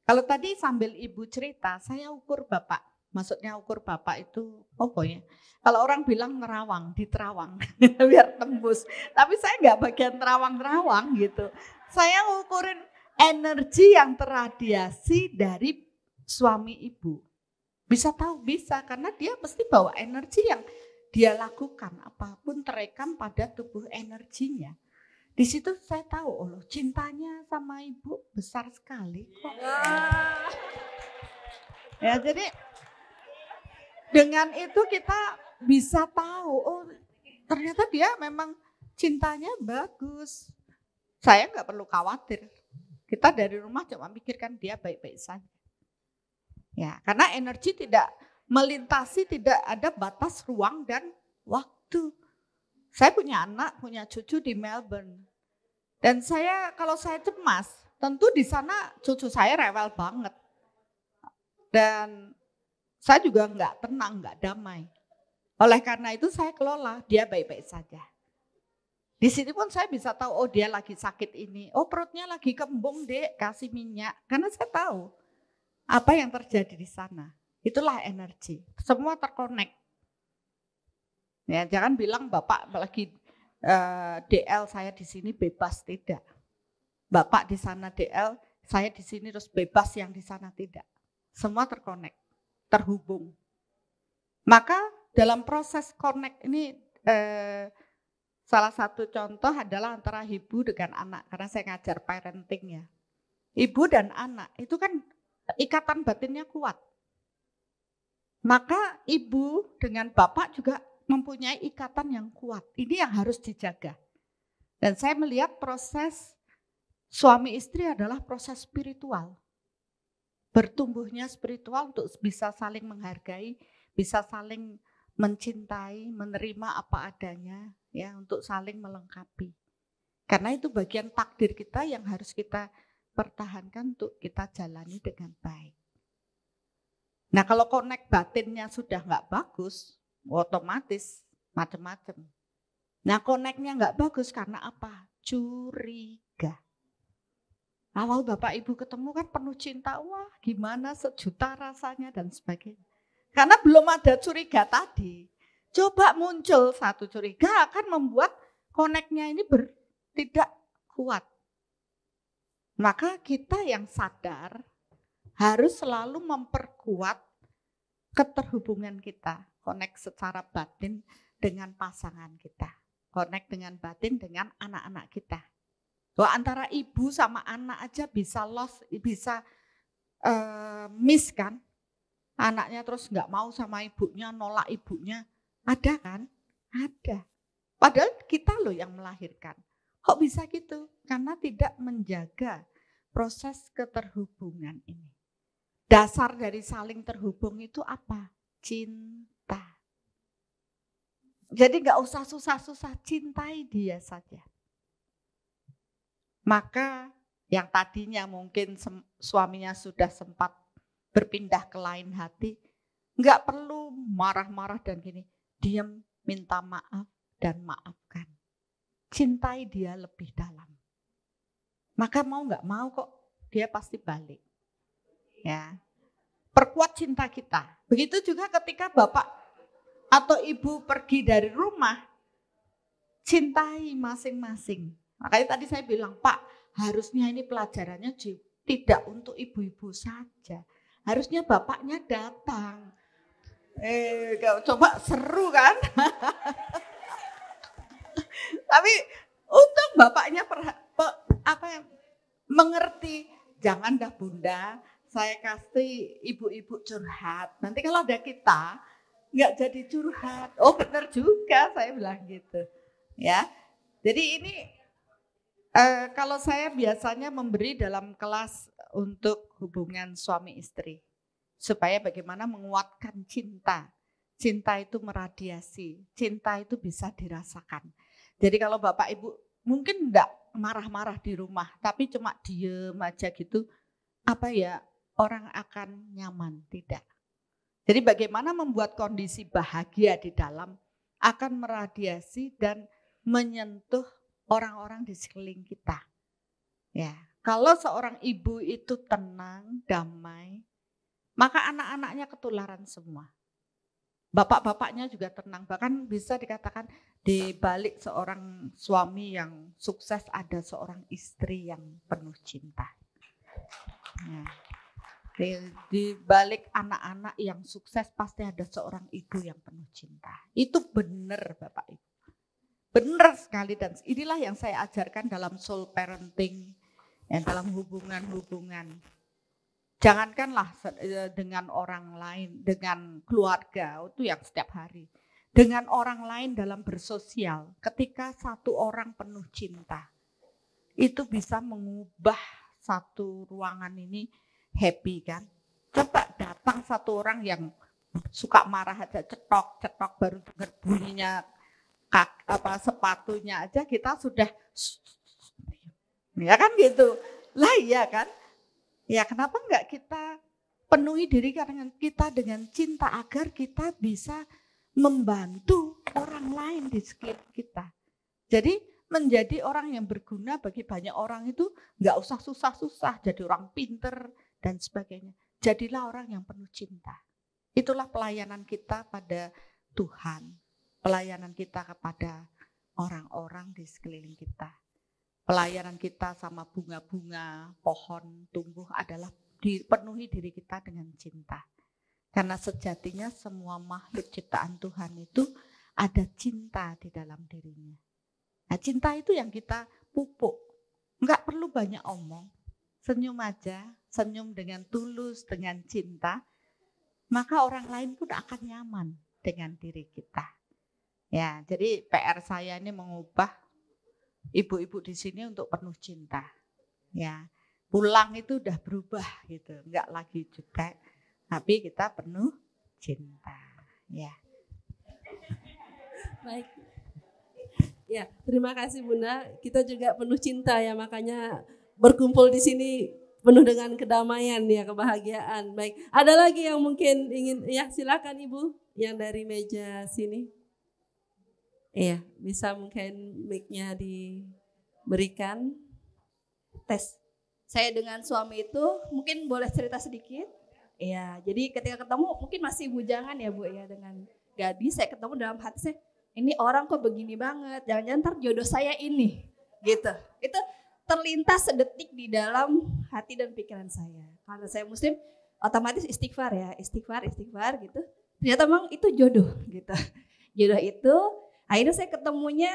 Kalau tadi sambil ibu cerita, saya ukur bapak. Maksudnya ukur bapak itu, ya. Kalau orang bilang nerawang, diterawang, biar tembus. Tapi saya nggak bagian terawang-terawang gitu. Saya ngukurin energi yang terradiasi dari suami ibu. Bisa tahu, bisa, karena dia pasti bawa energi yang dia lakukan. Apapun terekam pada tubuh energinya. Di situ saya tahu, oh cintanya sama ibu besar sekali kok. Ya, jadi dengan itu kita bisa tahu, oh ternyata dia memang cintanya bagus. Saya nggak perlu khawatir. Kita dari rumah cuma pikirkan dia baik-baik saja. Ya, karena energi tidak melintasi, tidak ada batas ruang dan waktu. Saya punya anak, punya cucu di Melbourne. Dan kalau saya cemas, tentu di sana cucu saya rewel banget. Dan saya juga nggak tenang, nggak damai. Oleh karena itu saya kelola, dia baik-baik saja. Di sini pun saya bisa tahu, oh dia lagi sakit ini, oh perutnya lagi kembung dek, kasih minyak. Karena saya tahu apa yang terjadi di sana. Itulah energi, semua terkonek. Ya, jangan bilang bapak lagi DL, saya di sini bebas, tidak. Bapak di sana DL, saya di sini terus bebas, yang di sana tidak. Semua terkonek, terhubung. Maka dalam proses connect ini salah satu contoh adalah antara ibu dengan anak, karena saya ngajar parenting ya. Ibu dan anak itu kan ikatan batinnya kuat. Maka ibu dengan bapak juga mempunyai ikatan yang kuat. Ini yang harus dijaga. Dan saya melihat proses suami istri adalah proses spiritual. Bertumbuhnya spiritual untuk bisa saling menghargai, bisa saling mencintai, menerima apa adanya, ya, untuk saling melengkapi. Karena itu bagian takdir kita yang harus kita pertahankan untuk kita jalani dengan baik. Nah, kalau connect batinnya sudah nggak bagus, otomatis macam-macam. Nah, connectnya nggak bagus karena apa? Curiga. Awal bapak ibu ketemu kan penuh cinta, wah gimana sejuta rasanya dan sebagainya. Karena belum ada curiga tadi. Coba muncul satu curiga akan membuat koneknya ini tidak kuat. Maka kita yang sadar harus selalu memperkuat keterhubungan kita, connect secara batin dengan pasangan kita, connect dengan batin dengan anak-anak kita. Bahwa antara ibu sama anak aja bisa lost, bisa miss kan, anaknya terus nggak mau sama ibunya, nolak ibunya, ada kan? Ada. Padahal kita loh yang melahirkan. Kok bisa gitu? Karena tidak menjaga proses keterhubungan ini. Dasar dari saling terhubung itu apa? Cinta. Jadi nggak usah susah-susah, cintai dia saja. Maka yang tadinya mungkin suaminya sudah sempat berpindah ke lain hati, nggak perlu marah-marah dan gini, diam, minta maaf dan maafkan. Cintai dia lebih dalam. Maka mau nggak mau kok dia pasti balik. Ya, perkuat cinta kita. Begitu juga ketika bapak atau ibu pergi dari rumah, cintai masing-masing. Makanya tadi saya bilang, Pak, harusnya ini pelajarannya tidak untuk ibu-ibu saja. Harusnya bapaknya datang. Coba seru kan? Tapi untuk bapaknya mengerti, jangan dah bunda, saya kasih ibu-ibu curhat. Nanti kalau ada kita nggak jadi curhat. Oh benar juga, saya bilang gitu. Ya, jadi ini kalau saya biasanya memberi dalam kelas untuk hubungan suami istri, supaya bagaimana menguatkan cinta. Cinta itu meradiasi, cinta itu bisa dirasakan. Jadi kalau bapak ibu mungkin enggak marah-marah di rumah, tapi cuma diem aja gitu, apa ya, orang akan nyaman, tidak. Jadi bagaimana membuat kondisi bahagia di dalam akan meradiasi dan menyentuh orang-orang di sekeliling kita. Ya, kalau seorang ibu itu tenang, damai, maka anak-anaknya ketularan semua. Bapak-bapaknya juga tenang, bahkan bisa dikatakan di balik seorang suami yang sukses ada seorang istri yang penuh cinta. Ya. Di balik anak-anak yang sukses pasti ada seorang ibu yang penuh cinta. Itu benar Bapak Ibu. Benar sekali, dan inilah yang saya ajarkan dalam soul parenting, ya, dalam hubungan-hubungan. Jangankanlah dengan orang lain, dengan keluarga, itu yang setiap hari. Dengan orang lain dalam bersosial, ketika satu orang penuh cinta, itu bisa mengubah satu ruangan ini happy kan. Coba datang satu orang yang suka marah aja, cetok-cetok baru dengar bunyinya sepatunya aja kita sudah, ya kan gitu. Lah iya kan. Ya kenapa enggak kita penuhi diri kita dengan cinta agar kita bisa membantu orang lain di sekitar kita. Jadi menjadi orang yang berguna bagi banyak orang itu enggak usah susah-susah, jadi orang pinter dan sebagainya. Jadilah orang yang penuh cinta. Itulah pelayanan kita pada Tuhan, pelayanan kita kepada orang-orang di sekeliling kita. Pelayanan kita sama bunga-bunga, pohon tumbuh adalah dipenuhi diri kita dengan cinta. Karena sejatinya semua makhluk ciptaan Tuhan itu ada cinta di dalam dirinya. Nah, cinta itu yang kita pupuk. Enggak perlu banyak omong. Senyum aja, senyum dengan tulus, dengan cinta. Maka orang lain pun akan nyaman dengan diri kita. Ya, jadi PR saya ini mengubah ibu-ibu di sini untuk penuh cinta. Ya, pulang itu udah berubah gitu, enggak lagi jutek, tapi kita penuh cinta. Ya. Baik. Ya, terima kasih Bunda. Kita juga penuh cinta ya, makanya berkumpul di sini penuh dengan kedamaian ya, kebahagiaan. Baik, ada lagi yang mungkin ingin, ya silakan Ibu yang dari meja sini. Iya, bisa mungkin mic-nya diberikan. Tes. Saya dengan suami itu mungkin boleh cerita sedikit. Ya, jadi ketika ketemu mungkin masih bujangan ya Bu ya dengan gadis, saya ketemu dalam hati saya, ini orang kok begini banget, jangan-jangan ntar jodoh saya ini, gitu. Itu terlintas sedetik di dalam hati dan pikiran saya. Karena saya Muslim, otomatis istighfar ya, istighfar gitu. Ternyata memang itu jodoh gitu. Jodoh itu, akhirnya saya ketemunya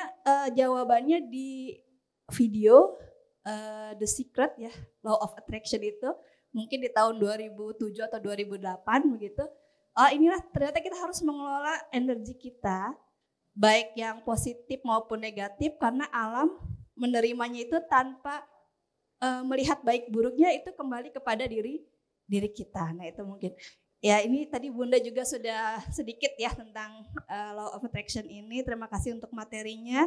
jawabannya di video The Secret ya, Law of Attraction itu. Mungkin di tahun 2007 atau 2008 begitu. Oh inilah ternyata kita harus mengelola energi kita, baik yang positif maupun negatif, karena alam menerimanya itu tanpa melihat baik buruknya, itu kembali kepada diri kita. Nah itu mungkin. Ya ini tadi Bunda juga sudah sedikit ya tentang Law of Attraction ini. Terima kasih untuk materinya.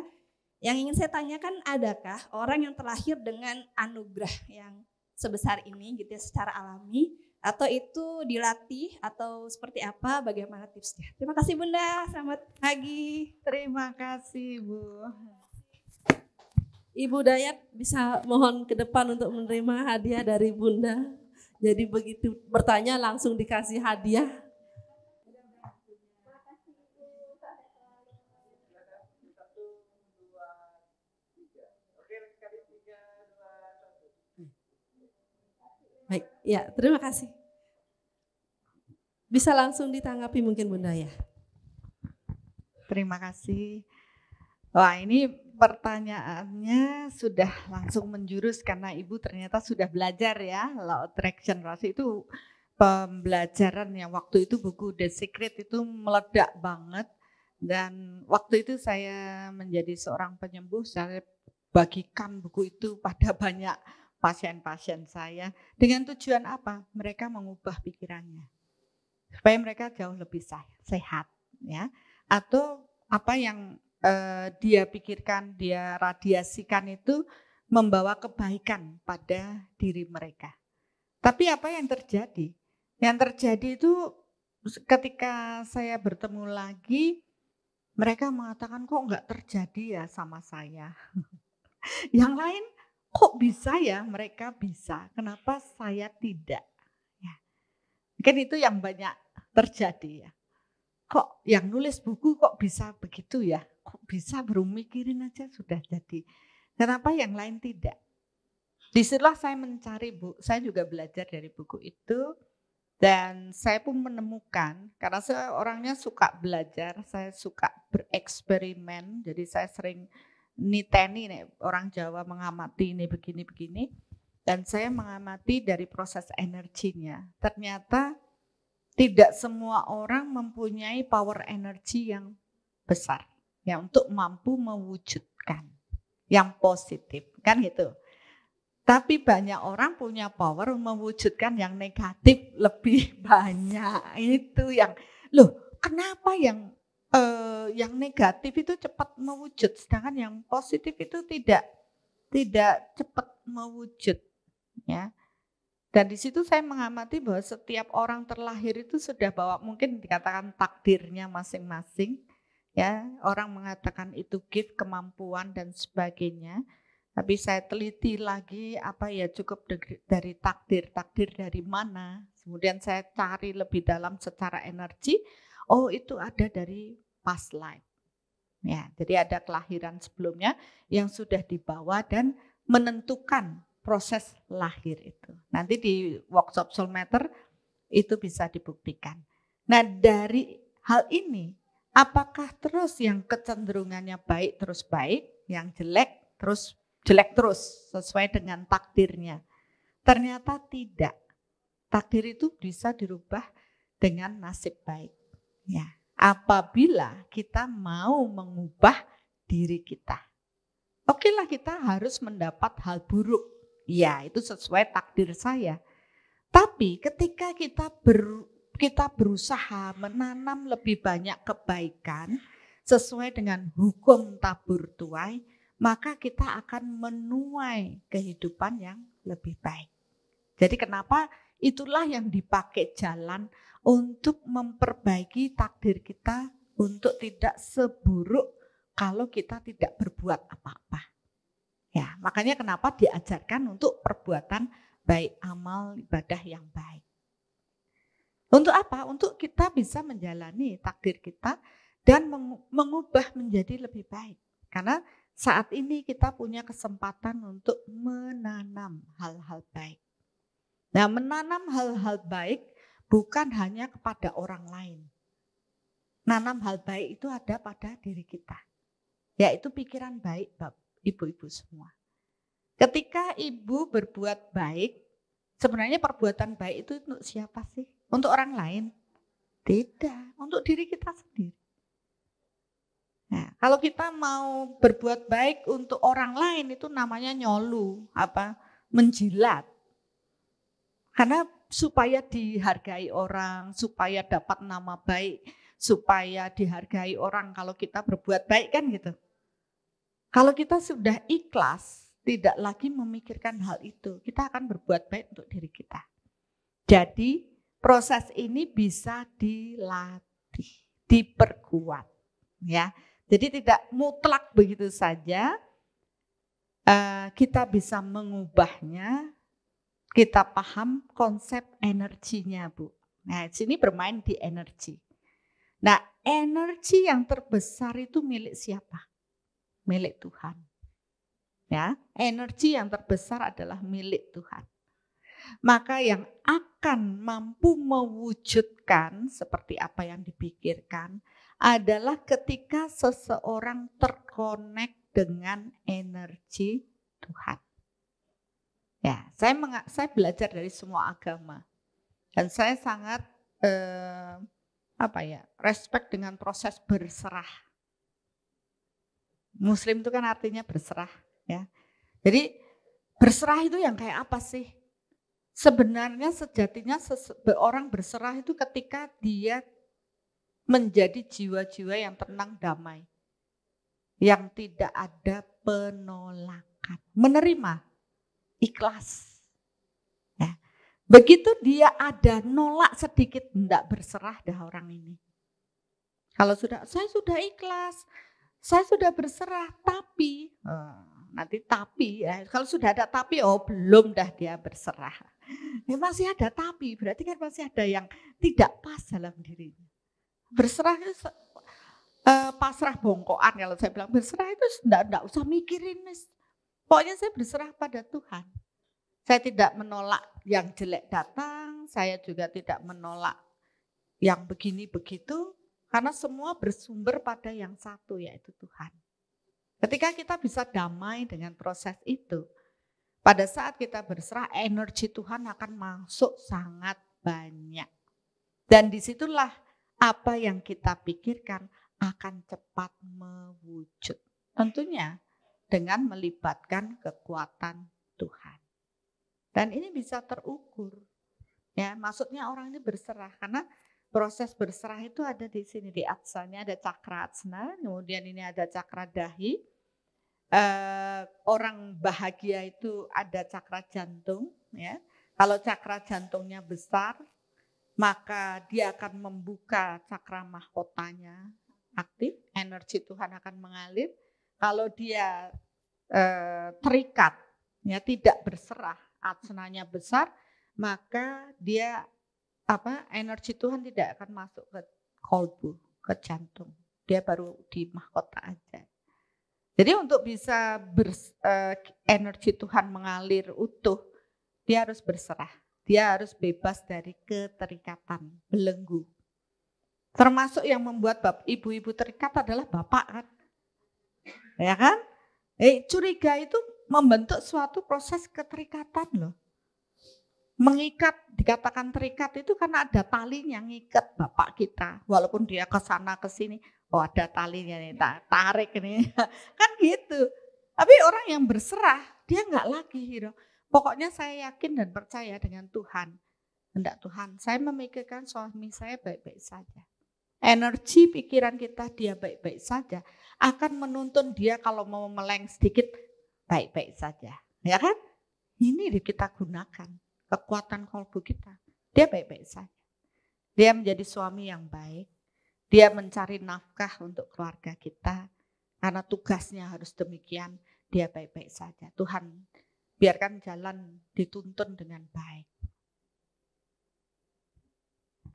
Yang ingin saya tanyakan, adakah orang yang terlahir dengan anugerah yang sebesar ini gitu ya secara alami, atau itu dilatih atau seperti apa, bagaimana tipsnya? Terima kasih Bunda, selamat pagi. Terima kasih Bu. Ibu Dayat bisa mohon ke depan untuk menerima hadiah dari Bunda. Jadi begitu bertanya langsung dikasih hadiah. Baik, ya terima kasih. Bisa langsung ditanggapi mungkin Bunda ya. Terima kasih. Wah ini pertanyaannya sudah langsung menjurus karena Ibu ternyata sudah belajar ya Law of Attraction. Itu pembelajaran yang waktu itu buku The Secret itu meledak banget. Dan waktu itu saya menjadi seorang penyembuh, saya bagikan buku itu pada banyak pasien-pasien saya. Dengan tujuan apa? Mereka mengubah pikirannya. Supaya mereka jauh lebih sehat. Ya. Atau apa yang dia pikirkan, dia radiasikan itu membawa kebaikan pada diri mereka. Tapi apa yang terjadi? Yang terjadi itu ketika saya bertemu lagi, mereka mengatakan kok enggak terjadi ya sama saya. Yang lain kok bisa ya, mereka bisa. Kenapa saya tidak? Ya. Mungkin itu yang banyak terjadi ya. Kok yang nulis buku kok bisa begitu ya? Kok bisa baru mikirin aja sudah jadi. Kenapa yang lain tidak? Disitulah saya mencari Bu, saya juga belajar dari buku itu. Dan saya pun menemukan, karena saya orangnya suka belajar, saya suka bereksperimen. Jadi saya sering niteni nih, orang Jawa mengamati ini begini-begini. Dan saya mengamati dari proses energinya. Ternyata tidak semua orang mempunyai power energi yang besar ya untuk mampu mewujudkan yang positif kan gitu. Tapi banyak orang punya power mewujudkan yang negatif lebih banyak. Itu yang loh kenapa yang negatif itu cepat mewujud sedangkan yang positif itu tidak cepat mewujud ya. Dan di situ saya mengamati bahwa setiap orang terlahir itu sudah bawa mungkin dikatakan takdirnya masing-masing. Ya, orang mengatakan itu gift, kemampuan dan sebagainya. Tapi saya teliti lagi apa ya cukup dari takdir dari mana. Kemudian saya cari lebih dalam secara energi. Oh itu ada dari past life. Ya, jadi ada kelahiran sebelumnya yang sudah dibawa dan menentukan proses lahir itu. Nanti di workshop Soul Matter itu bisa dibuktikan. Nah dari hal ini, apakah terus yang kecenderungannya baik terus baik, yang jelek terus sesuai dengan takdirnya? Ternyata tidak. Takdir itu bisa dirubah dengan nasib baik. Ya, apabila kita mau mengubah diri kita. Oke lah kita harus mendapat hal buruk. Ya itu sesuai takdir saya. Tapi ketika kita berusaha menanam lebih banyak kebaikan sesuai dengan hukum tabur tuai, maka kita akan menuai kehidupan yang lebih baik. Jadi kenapa itulah yang dipakai jalan untuk memperbaiki takdir kita untuk tidak seburuk kalau kita tidak berbuat apa-apa. Ya, makanya kenapa diajarkan untuk perbuatan baik, amal ibadah yang baik. Untuk apa? Untuk kita bisa menjalani takdir kita dan mengubah menjadi lebih baik. Karena saat ini kita punya kesempatan untuk menanam hal-hal baik. Nah, menanam hal-hal baik bukan hanya kepada orang lain. Nanam hal baik itu ada pada diri kita. Yaitu pikiran baik, ibu-ibu semua. Ketika ibu berbuat baik, sebenarnya perbuatan baik itu untuk siapa sih? Untuk orang lain? Tidak, untuk diri kita sendiri. Nah, kalau kita mau berbuat baik untuk orang lain itu namanya nyolu, menjilat. Karena supaya dihargai orang, supaya dapat nama baik, supaya dihargai orang kalau kita berbuat baik kan gitu. Kalau kita sudah ikhlas, tidak lagi memikirkan hal itu, kita akan berbuat baik untuk diri kita. Jadi proses ini bisa dilatih, diperkuat, ya. Jadi tidak mutlak begitu saja, kita bisa mengubahnya, kita paham konsep energinya, Bu. Nah, sini bermain di energi. Nah, energi yang terbesar itu milik siapa? Milik Tuhan. Ya, energi yang terbesar adalah milik Tuhan. Maka yang akan mampu mewujudkan seperti apa yang dipikirkan adalah ketika seseorang terkonek dengan energi Tuhan. Ya, saya belajar dari semua agama dan saya sangat respect dengan proses berserah. Muslim itu kan artinya berserah, ya. Jadi berserah itu yang kayak apa sih? Sebenarnya sejatinya orang berserah itu ketika dia menjadi jiwa-jiwa yang tenang damai. Yang tidak ada penolakan. Menerima, ikhlas. Ya. Begitu dia ada nolak sedikit, tidak berserah dah orang ini. Kalau saya sudah ikhlas, saya sudah berserah, tapi ya, kalau sudah ada tapi, belum dah dia berserah. Ya, masih ada tapi, berarti kan masih ada yang tidak pas dalam dirinya. Berserah itu pasrah bongkoan, kalau saya bilang berserah itu enggak usah mikirin. Pokoknya saya berserah pada Tuhan. Saya tidak menolak yang jelek datang, saya juga tidak menolak yang begini begitu, karena semua bersumber pada yang satu, yaitu Tuhan. Ketika kita bisa damai dengan proses itu, pada saat kita berserah, energi Tuhan akan masuk sangat banyak. Dan disitulah apa yang kita pikirkan akan cepat mewujud. Tentunya dengan melibatkan kekuatan Tuhan. Dan ini bisa terukur. Ya, maksudnya orang ini berserah karena proses berserah itu ada di sini, di atsanya ada cakra atsana, kemudian ini ada cakra dahi. Orang bahagia itu ada cakra jantung, ya. Kalau cakra jantungnya besar, maka dia akan membuka cakra mahkotanya aktif, energi Tuhan akan mengalir. Kalau dia terikat, ya tidak berserah, atsananya besar, maka dia energi Tuhan tidak akan masuk ke kolbu, ke jantung. Dia baru di mahkota aja. Jadi untuk bisa energi Tuhan mengalir utuh, dia harus berserah. Dia harus bebas dari keterikatan, belenggu. Termasuk yang membuat ibu-ibu terikat adalah bapak kan. Ya kan? Curiga itu membentuk suatu proses keterikatan loh. Mengikat, dikatakan terikat itu karena ada talinya ngikat bapak kita. Walaupun dia ke sana ke sini, ada talinya nih, tarik ini. Kan gitu. Tapi orang yang berserah, dia enggak lagi gitu. Pokoknya saya yakin dan percaya dengan Tuhan. Hendak Tuhan, saya memikirkan suami saya baik-baik saja. Energi pikiran kita dia baik-baik saja akan menuntun dia kalau mau meleng sedikit baik-baik saja. Ya kan? Ini kita gunakan. Kekuatan kolbu kita, dia baik-baik saja. Dia menjadi suami yang baik, dia mencari nafkah untuk keluarga kita, karena tugasnya harus demikian, dia baik-baik saja. Tuhan biarkan jalan dituntun dengan baik.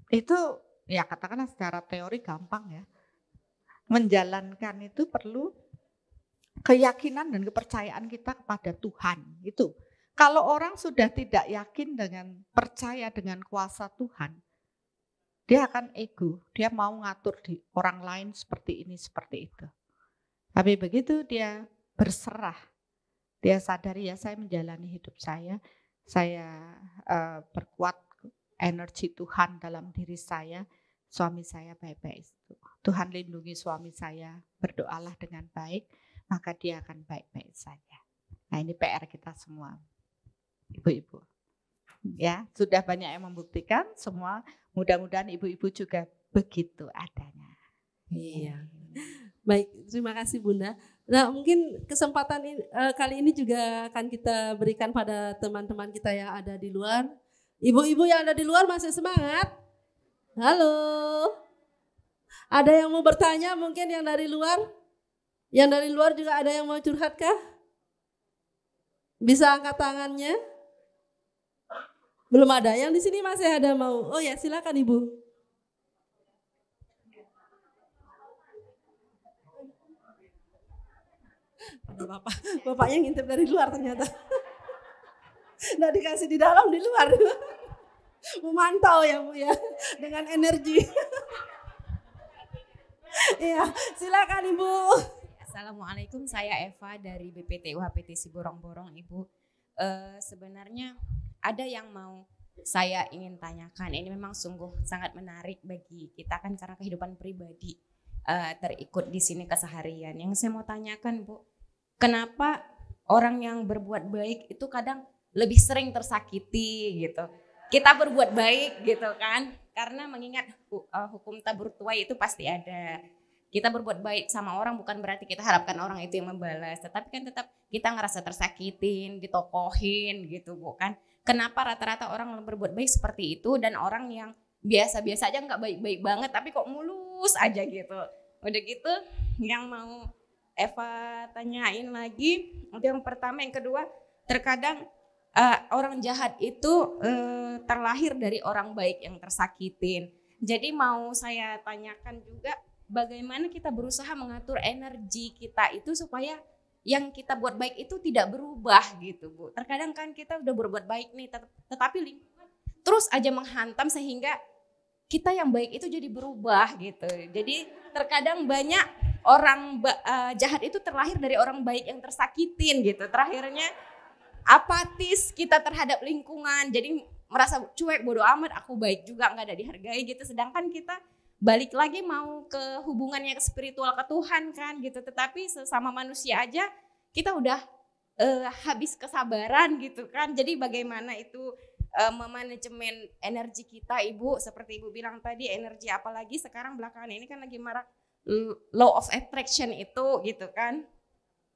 itu ya katakanlah secara teori gampang ya. Menjalankan itu perlu keyakinan dan kepercayaan kita kepada Tuhan. Itu. Kalau orang sudah tidak yakin dengan percaya dengan kuasa Tuhan, dia akan ego, dia mau ngatur di orang lain seperti ini, seperti itu. Tapi begitu dia berserah, dia sadari ya saya menjalani hidup saya perkuat energi Tuhan dalam diri saya, suami saya baik-baik. Tuhan lindungi suami saya, berdoalah dengan baik, maka dia akan baik-baik saja. Nah ini PR kita semua, ibu-ibu. Ya, sudah banyak yang membuktikan semua, mudah-mudahan ibu-ibu juga begitu adanya. Iya. Baik, terima kasih Bunda. Nah mungkin kesempatan kali ini juga akan kita berikan pada teman-teman kita yang ada di luar. Ibu-ibu yang ada di luar masih semangat? Halo? Ada yang mau bertanya mungkin yang dari luar? Yang dari luar juga ada yang mau curhat kah? Bisa angkat tangannya? Belum ada, yang di sini masih ada mau. Oh ya silakan Ibu. Ada bapaknya ngintip dari luar ternyata. Nggak dikasih di dalam, di luar. Memantau ya Bu ya, dengan energi. Iya, silakan Ibu. Assalamualaikum, saya Eva dari BPT UHPT Siborong-Borong Ibu. Sebenarnya ada yang mau saya ingin tanyakan. Ini memang sungguh sangat menarik bagi kita kan karena kehidupan pribadi terikut di sini keseharian. Yang saya mau tanyakan Bu, kenapa orang yang berbuat baik itu kadang lebih sering tersakiti gitu? Kita berbuat baik gitu kan, karena mengingat hukum tabur tuai itu pasti ada. Kita berbuat baik sama orang bukan berarti kita harapkan orang itu yang membalas, tetapi kan tetap kita ngerasa tersakitin, ditokohin gitu bukan. Kenapa rata-rata orang berbuat baik seperti itu dan orang yang biasa-biasa aja nggak baik-baik banget tapi kok mulus aja gitu. Udah gitu yang mau Eva tanyain lagi, yang pertama, yang kedua, terkadang orang jahat itu terlahir dari orang baik yang tersakitin. Jadi mau saya tanyakan juga, bagaimana kita berusaha mengatur energi kita itu supaya yang kita buat baik itu tidak berubah gitu Bu. Terkadang kan kita udah berbuat baik nih, tetapi lingkungan terus aja menghantam sehingga kita yang baik itu jadi berubah gitu. Jadi terkadang banyak orang jahat itu terlahir dari orang baik yang tersakitin gitu. Terakhirnya apatis kita terhadap lingkungan, jadi merasa cuek, bodoh amat, aku baik juga nggak ada dihargai gitu. Sedangkan kita balik lagi mau ke hubungannya ke spiritual, ke Tuhan kan gitu. Tetapi sesama manusia aja kita udah habis kesabaran gitu kan. Jadi bagaimana itu memanajemen energi kita Ibu, seperti Ibu bilang tadi, energi apalagi sekarang belakangan ini kan lagi marak law of attraction itu gitu kan.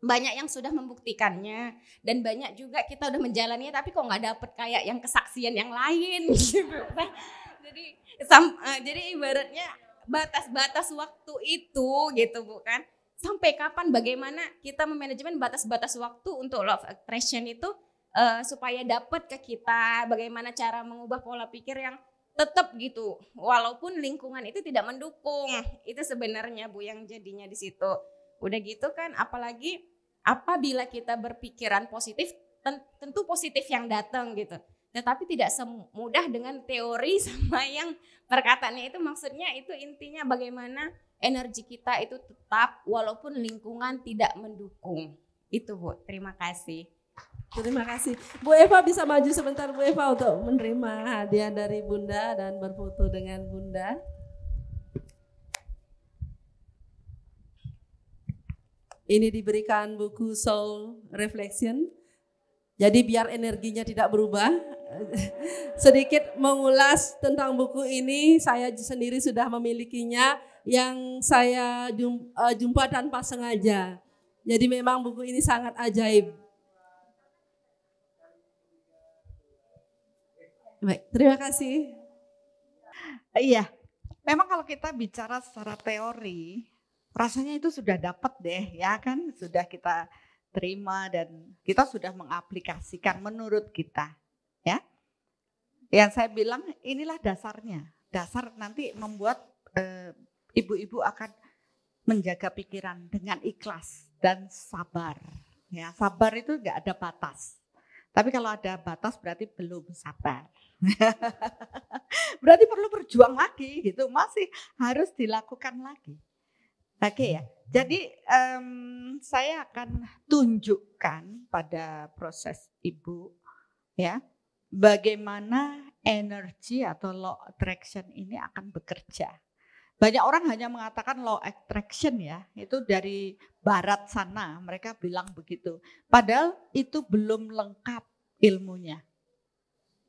Banyak yang sudah membuktikannya dan banyak juga kita udah menjalaninya tapi kok nggak dapet kayak yang kesaksian yang lain gitu. Jadi ibaratnya batas-batas waktu itu gitu bukan. Sampai kapan, bagaimana kita memanajemen batas-batas waktu untuk law of attraction itu supaya dapat ke kita, bagaimana cara mengubah pola pikir yang tetap gitu walaupun lingkungan itu tidak mendukung. Itu sebenarnya Bu yang jadinya di situ. Udah gitu kan, apalagi apabila kita berpikiran positif, tentu positif yang datang gitu. Tetapi tidak semudah dengan teori sama yang perkataannya itu, maksudnya itu intinya bagaimana energi kita itu tetap walaupun lingkungan tidak mendukung. Itu Bu, terima kasih. Terima kasih. Bu Eva bisa maju sebentar Bu Eva untuk menerima hadiah dari Bunda dan berfoto dengan Bunda. Ini diberikan buku Soul Reflection. Jadi biar energinya tidak berubah. Sedikit mengulas tentang buku ini, saya sendiri sudah memilikinya yang saya jumpa tanpa sengaja. Jadi memang buku ini sangat ajaib. Baik, terima kasih. Iya, memang kalau kita bicara secara teori, rasanya itu sudah dapat deh ya kan, sudah kita terima dan kita sudah mengaplikasikan menurut kita ya. Yang saya bilang inilah dasarnya, dasar nanti membuat ibu-ibu akan menjaga pikiran dengan ikhlas dan sabar. Ya, sabar itu nggak ada batas. Tapi kalau ada batas berarti belum sabar. Berarti perlu berjuang lagi gitu, masih harus dilakukan lagi. Oke ya, jadi saya akan tunjukkan pada proses ibu ya, bagaimana energi atau law attraction ini akan bekerja. Banyak orang hanya mengatakan law attraction ya, itu dari barat sana, mereka bilang begitu. Padahal itu belum lengkap ilmunya.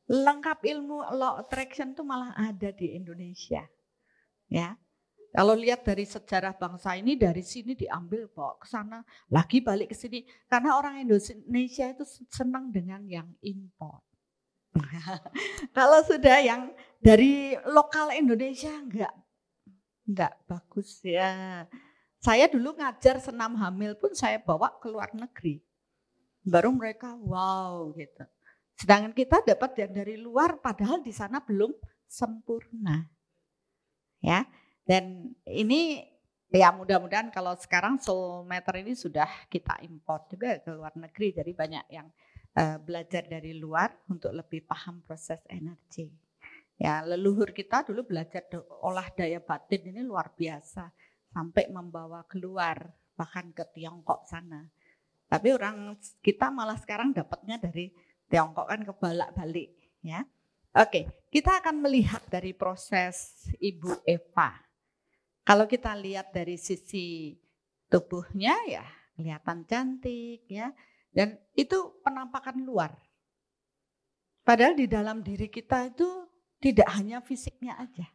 Lengkap ilmu law attraction itu malah ada di Indonesia. Ya. Kalau lihat dari sejarah bangsa ini, dari sini diambil bawa ke sana, lagi balik ke sini. Karena orang Indonesia itu senang dengan yang import. Kalau sudah yang dari lokal Indonesia enggak bagus ya. Saya dulu ngajar senam hamil pun saya bawa ke luar negeri. Baru mereka wow gitu. Sedangkan kita dapat yang dari luar padahal di sana belum sempurna. Ya. Dan ini ya mudah-mudahan kalau sekarang soul meter ini sudah kita import juga ke luar negeri. Jadi banyak yang belajar dari luar untuk lebih paham proses energi. Ya, leluhur kita dulu belajar olah daya batin ini luar biasa. Sampai membawa keluar bahkan ke Tiongkok sana. Tapi orang kita malah sekarang dapatnya dari Tiongkok kan kebalak-balik ya. Oke, kita akan melihat dari proses Ibu Eva. Kalau kita lihat dari sisi tubuhnya ya kelihatan cantik ya. Dan itu penampakan luar. Padahal di dalam diri kita itu tidak hanya fisiknya aja.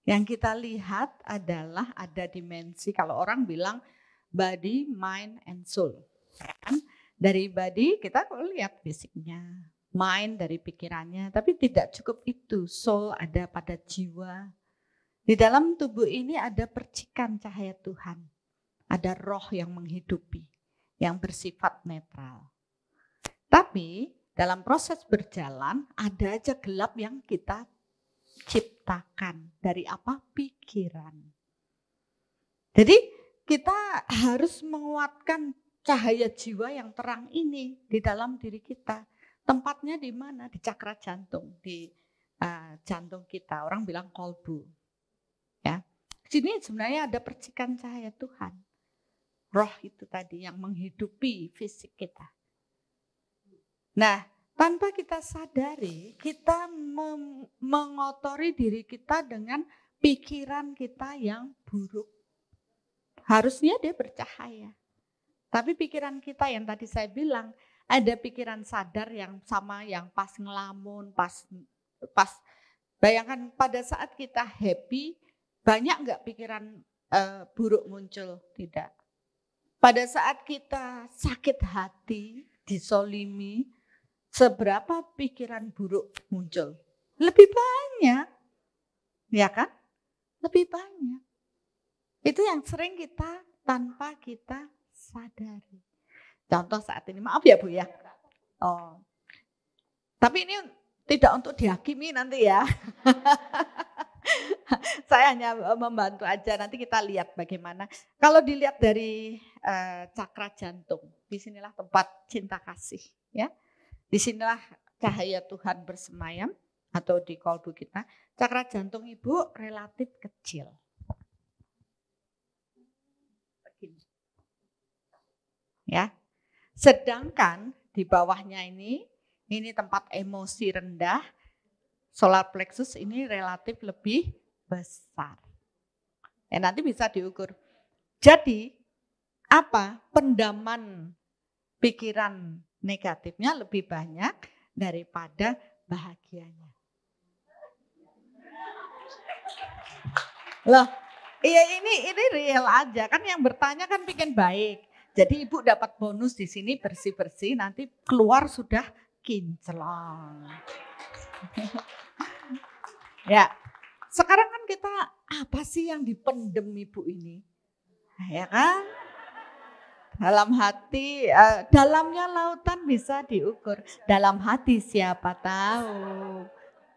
Yang kita lihat adalah ada dimensi, kalau orang bilang body, mind, and soul. Kan? Dari body kita lihat fisiknya, mind dari pikirannya, tapi tidak cukup itu. Soul ada pada jiwa. Di dalam tubuh ini ada percikan cahaya Tuhan. Ada roh yang menghidupi, yang bersifat netral. Tapi dalam proses berjalan ada aja gelap yang kita ciptakan. Dari apa? Pikiran. Jadi kita harus menguatkan cahaya jiwa yang terang ini di dalam diri kita. Tempatnya di mana? Di cakra jantung, di jantung kita. Orang bilang kolbu. Ya. Di sini sebenarnya ada percikan cahaya Tuhan. Roh itu tadi yang menghidupi fisik kita. Nah, tanpa kita sadari, kita mengotori diri kita dengan pikiran kita yang buruk. Harusnya dia bercahaya. Tapi pikiran kita yang tadi saya bilang, ada pikiran sadar yang sama yang pas ngelamun, pas bayangkan pada saat kita happy, banyak enggak pikiran buruk muncul? Tidak. Pada saat kita sakit hati, disolimi, seberapa pikiran buruk muncul? Lebih banyak. Ya kan? Lebih banyak. Itu yang sering kita tanpa kita sadari. Contoh saat ini, maaf ya Bu ya. Oh. Tapi ini tidak untuk dihakimi nanti ya. Saya hanya membantu aja, nanti kita lihat bagaimana. Kalau dilihat dari cakra jantung, disinilah tempat cinta kasih. Ya, disinilah cahaya Tuhan bersemayam atau di kolbu kita. Cakra jantung Ibu relatif kecil. Begini. Ya, sedangkan di bawahnya ini tempat emosi rendah. Solar plexus ini relatif lebih besar. Nanti bisa diukur. Jadi apa? Pendaman pikiran negatifnya lebih banyak daripada bahagianya. Loh, iya ini real aja kan, yang bertanya kan bikin baik. Jadi Ibu dapat bonus di sini bersih-bersih, nanti keluar sudah kinclong. Ya, sekarang kan kita apa sih yang dipendem Ibu ini? Ya kan? Dalam hati, dalamnya lautan bisa diukur. Dalam hati siapa tahu.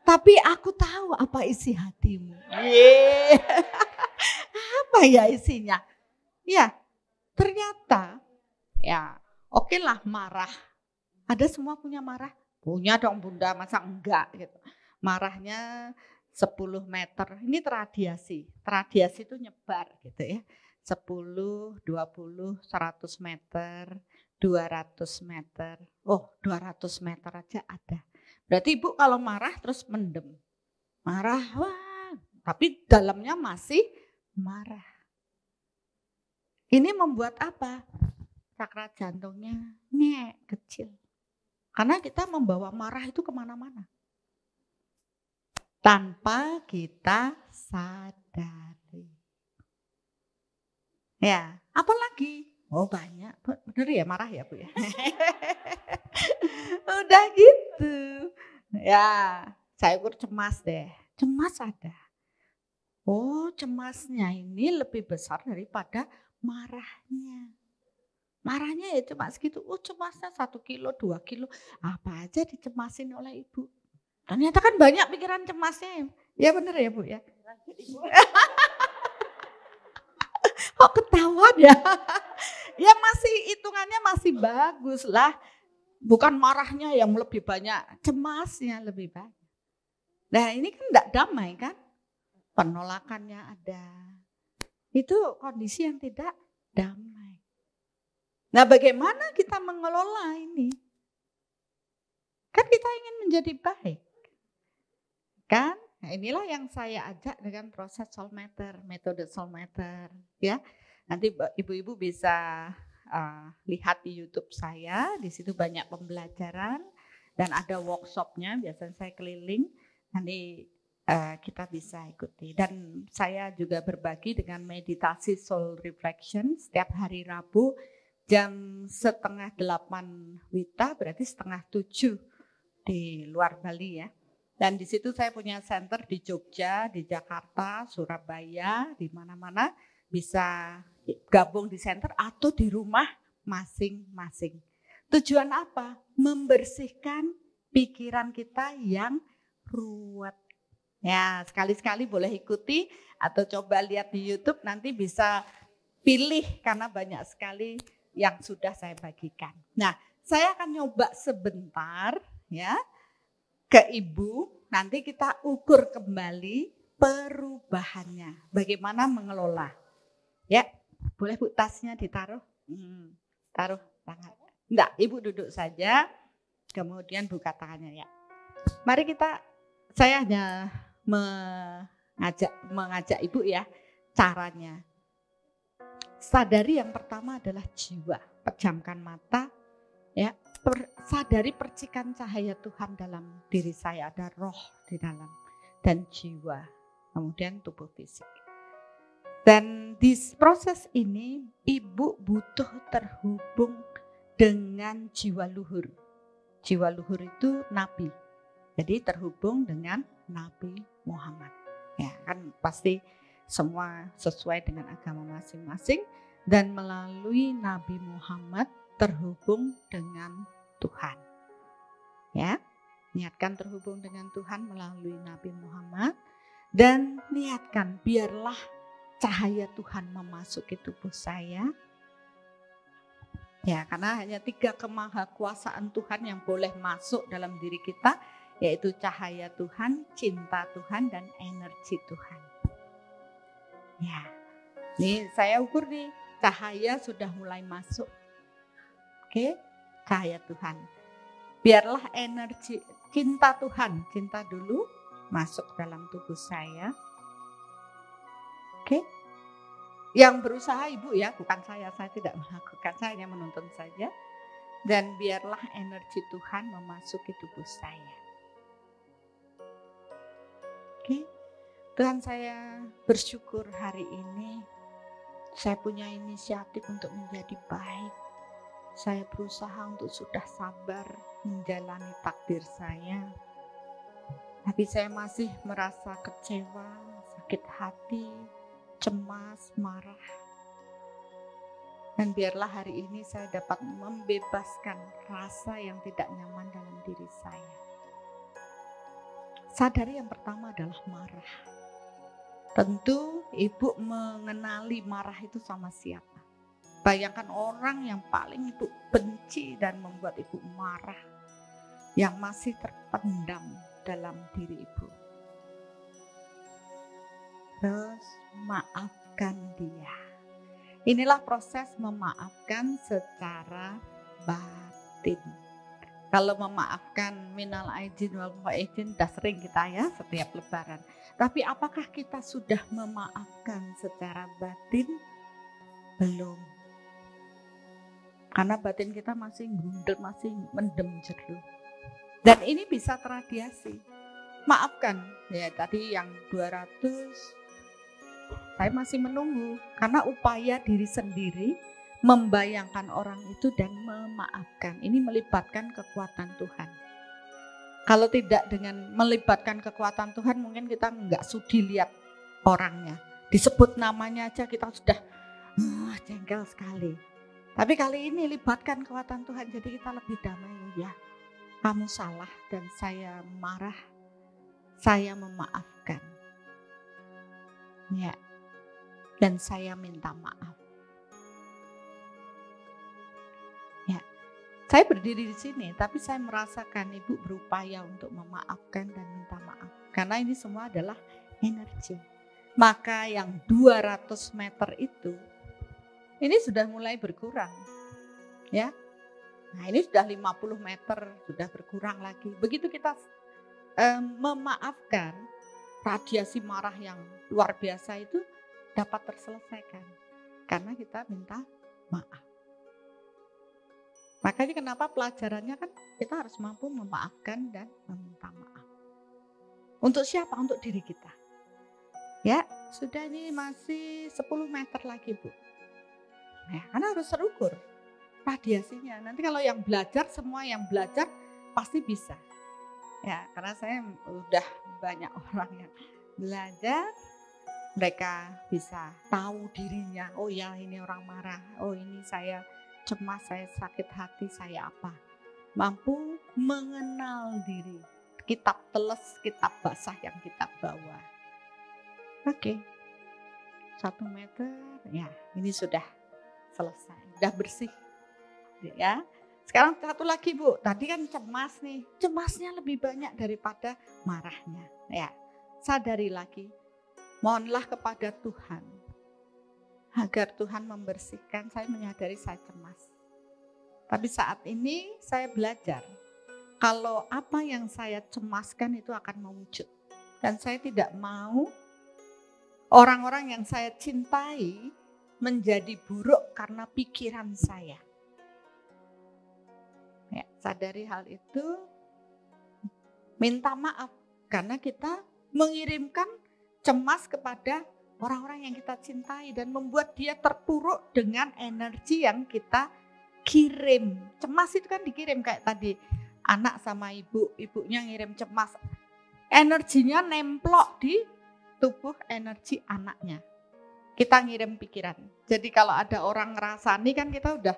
Tapi aku tahu apa isi hatimu. Yeay. Apa ya isinya? Ya, ternyata ya oke lah marah. Ada semua punya marah? Punya dong Bunda, masa enggak gitu. Marahnya 10 meter, ini radiasi. Radiasi itu nyebar gitu ya. 10, 20, 100 meter, 200 meter. Oh 200 meter aja ada. Berarti Ibu kalau marah terus mendem. Marah, wah, tapi dalamnya masih marah. Ini membuat apa? Cakra jantungnya kecil. Karena kita membawa marah itu kemana-mana. Tanpa kita sadari. Ya, apalagi? Oh banyak, bener ya marah ya Bu ya. Udah gitu. Ya, saya ukur cemas deh. Cemas ada. Oh cemasnya ini lebih besar daripada marahnya. Marahnya ya cuma segitu. Oh cemasnya 1 kilo, 2 kilo. Apa aja dicemasin oleh Ibu. Ternyata kan banyak pikiran cemasnya. Ya bener ya Bu ya. Kok ketawa ya? Ya masih hitungannya masih bagus lah. Bukan marahnya yang lebih banyak, cemasnya lebih banyak. Nah ini kan tidak damai kan? Penolakannya ada. Itu kondisi yang tidak damai. Nah bagaimana kita mengelola ini? Kan kita ingin menjadi baik. Kan? Nah inilah yang saya ajak dengan proses soul matter, metode soul matter. Ya. Nanti ibu-ibu bisa lihat di YouTube saya, di situ banyak pembelajaran dan ada workshopnya. Biasanya saya keliling, nanti kita bisa ikuti. Dan saya juga berbagi dengan meditasi soul reflection setiap hari Rabu jam 7:30 WITA, berarti 6:30 di luar Bali ya. Dan di situ saya punya center di Jogja, di Jakarta, Surabaya, di mana-mana bisa gabung di center atau di rumah masing-masing. Tujuan apa? Membersihkan pikiran kita yang ruwet. Ya, sekali-sekali boleh ikuti atau coba lihat di YouTube, nanti bisa pilih karena banyak sekali yang sudah saya bagikan. Nah, saya akan nyoba sebentar ya ke Ibu, nanti kita ukur kembali perubahannya. Bagaimana mengelola. Ya, boleh Bu tasnya ditaruh. Taruh tangan. Enggak, Ibu duduk saja, kemudian buka tangannya ya. Mari saya hanya mengajak Ibu ya caranya. Sadari yang pertama adalah jiwa. Pejamkan mata ya. Sadari percikan cahaya Tuhan dalam diri saya. Ada roh di dalam dan jiwa. Kemudian tubuh fisik. Dan di proses ini Ibu butuh terhubung dengan jiwa luhur. Jiwa luhur itu Nabi. Jadi terhubung dengan Nabi Muhammad. Ya kan pasti semua sesuai dengan agama masing-masing. Dan melalui Nabi Muhammad terhubung dengan Tuhan. Ya, niatkan terhubung dengan Tuhan melalui Nabi Muhammad. Dan niatkan biarlah cahaya Tuhan memasuki tubuh saya. Ya, karena hanya 3 kemahakuasaan Tuhan yang boleh masuk dalam diri kita, yaitu cahaya Tuhan, cinta Tuhan, dan energi Tuhan. Ya, nih saya ukur nih, cahaya sudah mulai masuk. Oke, cahaya Tuhan. Biarlah energi cinta Tuhan, cinta dulu masuk dalam tubuh saya. Oke, yang berusaha Ibu ya, bukan saya tidak melakukan, saya hanya menuntun saja. Dan biarlah energi Tuhan memasuki tubuh saya. Oke, Tuhan saya bersyukur hari ini saya punya inisiatif untuk menjadi baik. Saya berusaha untuk sudah sabar menjalani takdir saya. Tapi saya masih merasa kecewa, sakit hati, cemas, marah. Dan biarlah hari ini saya dapat membebaskan rasa yang tidak nyaman dalam diri saya. sadari yang pertama adalah marah. Tentu ibu mengenali marah itu sama siapa. Bayangkan orang yang paling ibu benci dan membuat ibu marah, yang masih terpendam dalam diri ibu. Terus maafkan dia. Inilah proses memaafkan secara batin. Kalau memaafkan minal aidin wal faizin sudah sering kita ya setiap lebaran. Tapi apakah kita sudah memaafkan secara batin? Belum. Karena batin kita masih grundel, masih mendem jeru. Dan ini bisa teradiasi. Maafkan, ya tadi yang 200, saya masih menunggu. Karena upaya diri sendiri membayangkan orang itu dan memaafkan. Ini melibatkan kekuatan Tuhan. Kalau tidak dengan melibatkan kekuatan Tuhan, mungkin kita nggak sudi lihat orangnya. Disebut namanya aja kita sudah jengkel sekali. Tapi kali ini libatkan kekuatan Tuhan, jadi kita lebih damai. Ya, kamu salah dan saya marah, saya memaafkan. Ya, dan saya minta maaf. Saya berdiri di sini, tapi saya merasakan ibu berupaya untuk memaafkan dan minta maaf. Karena ini semua adalah energi. Maka yang 200 meter itu, ini sudah mulai berkurang. Ya, nah ini sudah 50 meter, sudah berkurang lagi. Begitu kita memaafkan, radiasi marah yang luar biasa itu dapat terselesaikan. Karena kita minta maaf. Makanya kenapa pelajarannya kan kita harus mampu memaafkan dan meminta maaf. Untuk siapa? Untuk diri kita. Ya, sudah ini masih 10 meter lagi Bu. Ya, karena harus terukur radiasinya. Nanti kalau yang belajar, semua yang belajar pasti bisa. Ya, karena saya udah banyak orang yang belajar, mereka bisa tahu dirinya. Oh ya, ini orang marah. Oh ini saya cemas, saya sakit hati, saya apa. Mampu mengenal diri. Kitab teles, kitab basah yang kita bawa. Oke. 1 meter, ya ini sudah selesai. Sudah bersih. Ya. Sekarang satu lagi Bu, tadi kan cemas nih. Cemasnya lebih banyak daripada marahnya. Ya, sadari lagi. Mohonlah kepada Tuhan. Agar Tuhan membersihkan, saya menyadari saya cemas. Tapi saat ini saya belajar, kalau apa yang saya cemaskan itu akan mewujud. Dan saya tidak mau orang-orang yang saya cintai menjadi buruk karena pikiran saya. Ya, sadari hal itu, minta maaf karena kita mengirimkan cemas kepada orang-orang yang kita cintai dan membuat dia terpuruk dengan energi yang kita kirim. Cemas itu kan dikirim kayak tadi anak sama ibu, ibunya ngirim cemas. Energinya nemplok di tubuh energi anaknya. Kita ngirim pikiran. Jadi kalau ada orang ngerasani kan kita udah,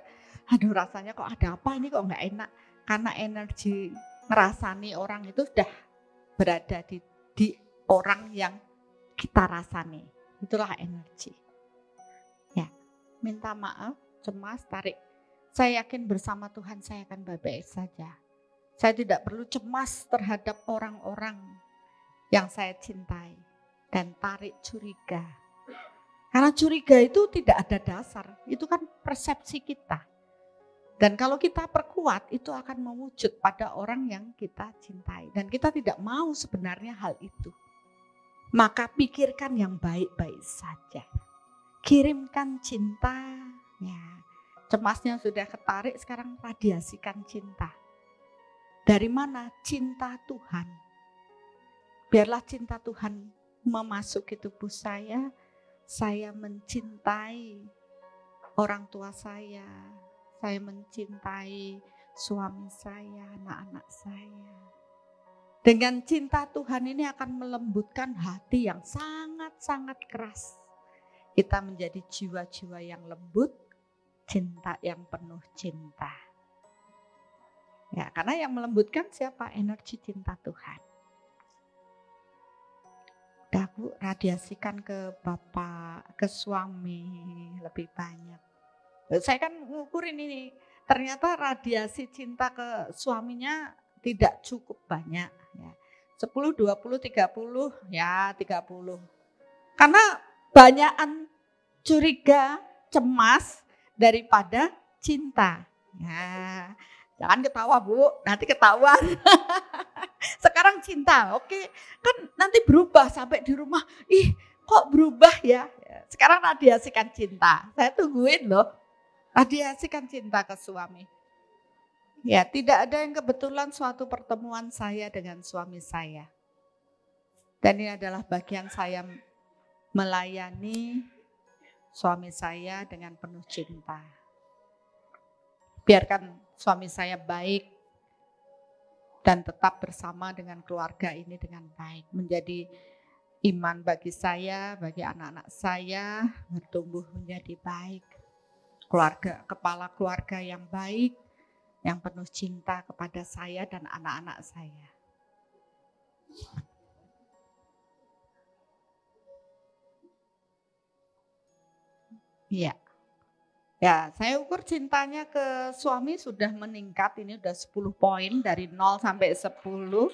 aduh rasanya kok ada apa ini kok nggak enak. Karena energi ngerasani orang itu sudah berada di orang yang kita rasani. Itulah energi. Ya, minta maaf, cemas, tarik. Saya yakin bersama Tuhan saya akan baik-baik saja. Saya tidak perlu cemas terhadap orang-orang yang saya cintai. Dan tarik curiga. Karena curiga itu tidak ada dasar. Itu kan persepsi kita. Dan kalau kita perkuat itu akan mewujud pada orang yang kita cintai. Dan kita tidak mau sebenarnya hal itu. Maka pikirkan yang baik-baik saja. Kirimkan cinta. Ya, cemasnya sudah ketarik, sekarang radiasikan cinta. Dari mana? Cinta Tuhan. Biarlah cinta Tuhan memasuki tubuh saya. Saya mencintai orang tua saya mencintai suami saya, anak-anak saya. Dengan cinta Tuhan ini akan melembutkan hati yang sangat-sangat keras. Kita menjadi jiwa-jiwa yang lembut, cinta yang penuh cinta. Ya, karena yang melembutkan siapa? Energi cinta Tuhan. Bu, radiasikan ke bapak, ke suami lebih banyak. Saya kan ngukurin ini, ternyata radiasi cinta ke suaminya tidak cukup banyak ya. 10, 20, 30, ya 30. Karena banyakan curiga, cemas daripada cinta. Ya, jangan ketawa Bu, nanti ketahuan. Sekarang cinta, oke. Kan nanti berubah sampai di rumah, ih kok berubah ya. Sekarang radiasikan cinta, saya tungguin loh. Radiasikan cinta ke suami. Ya, tidak ada yang kebetulan suatu pertemuan saya dengan suami saya. Dan ini adalah bagian saya melayani suami saya dengan penuh cinta. Biarkan suami saya baik dan tetap bersama dengan keluarga ini dengan baik. Menjadi iman bagi saya, bagi anak-anak saya, bertumbuh menjadi baik. Keluarga, kepala keluarga yang baik, yang penuh cinta kepada saya dan anak-anak saya. Iya. Ya, saya ukur cintanya ke suami sudah meningkat, ini udah 10 poin dari 0 sampai 10.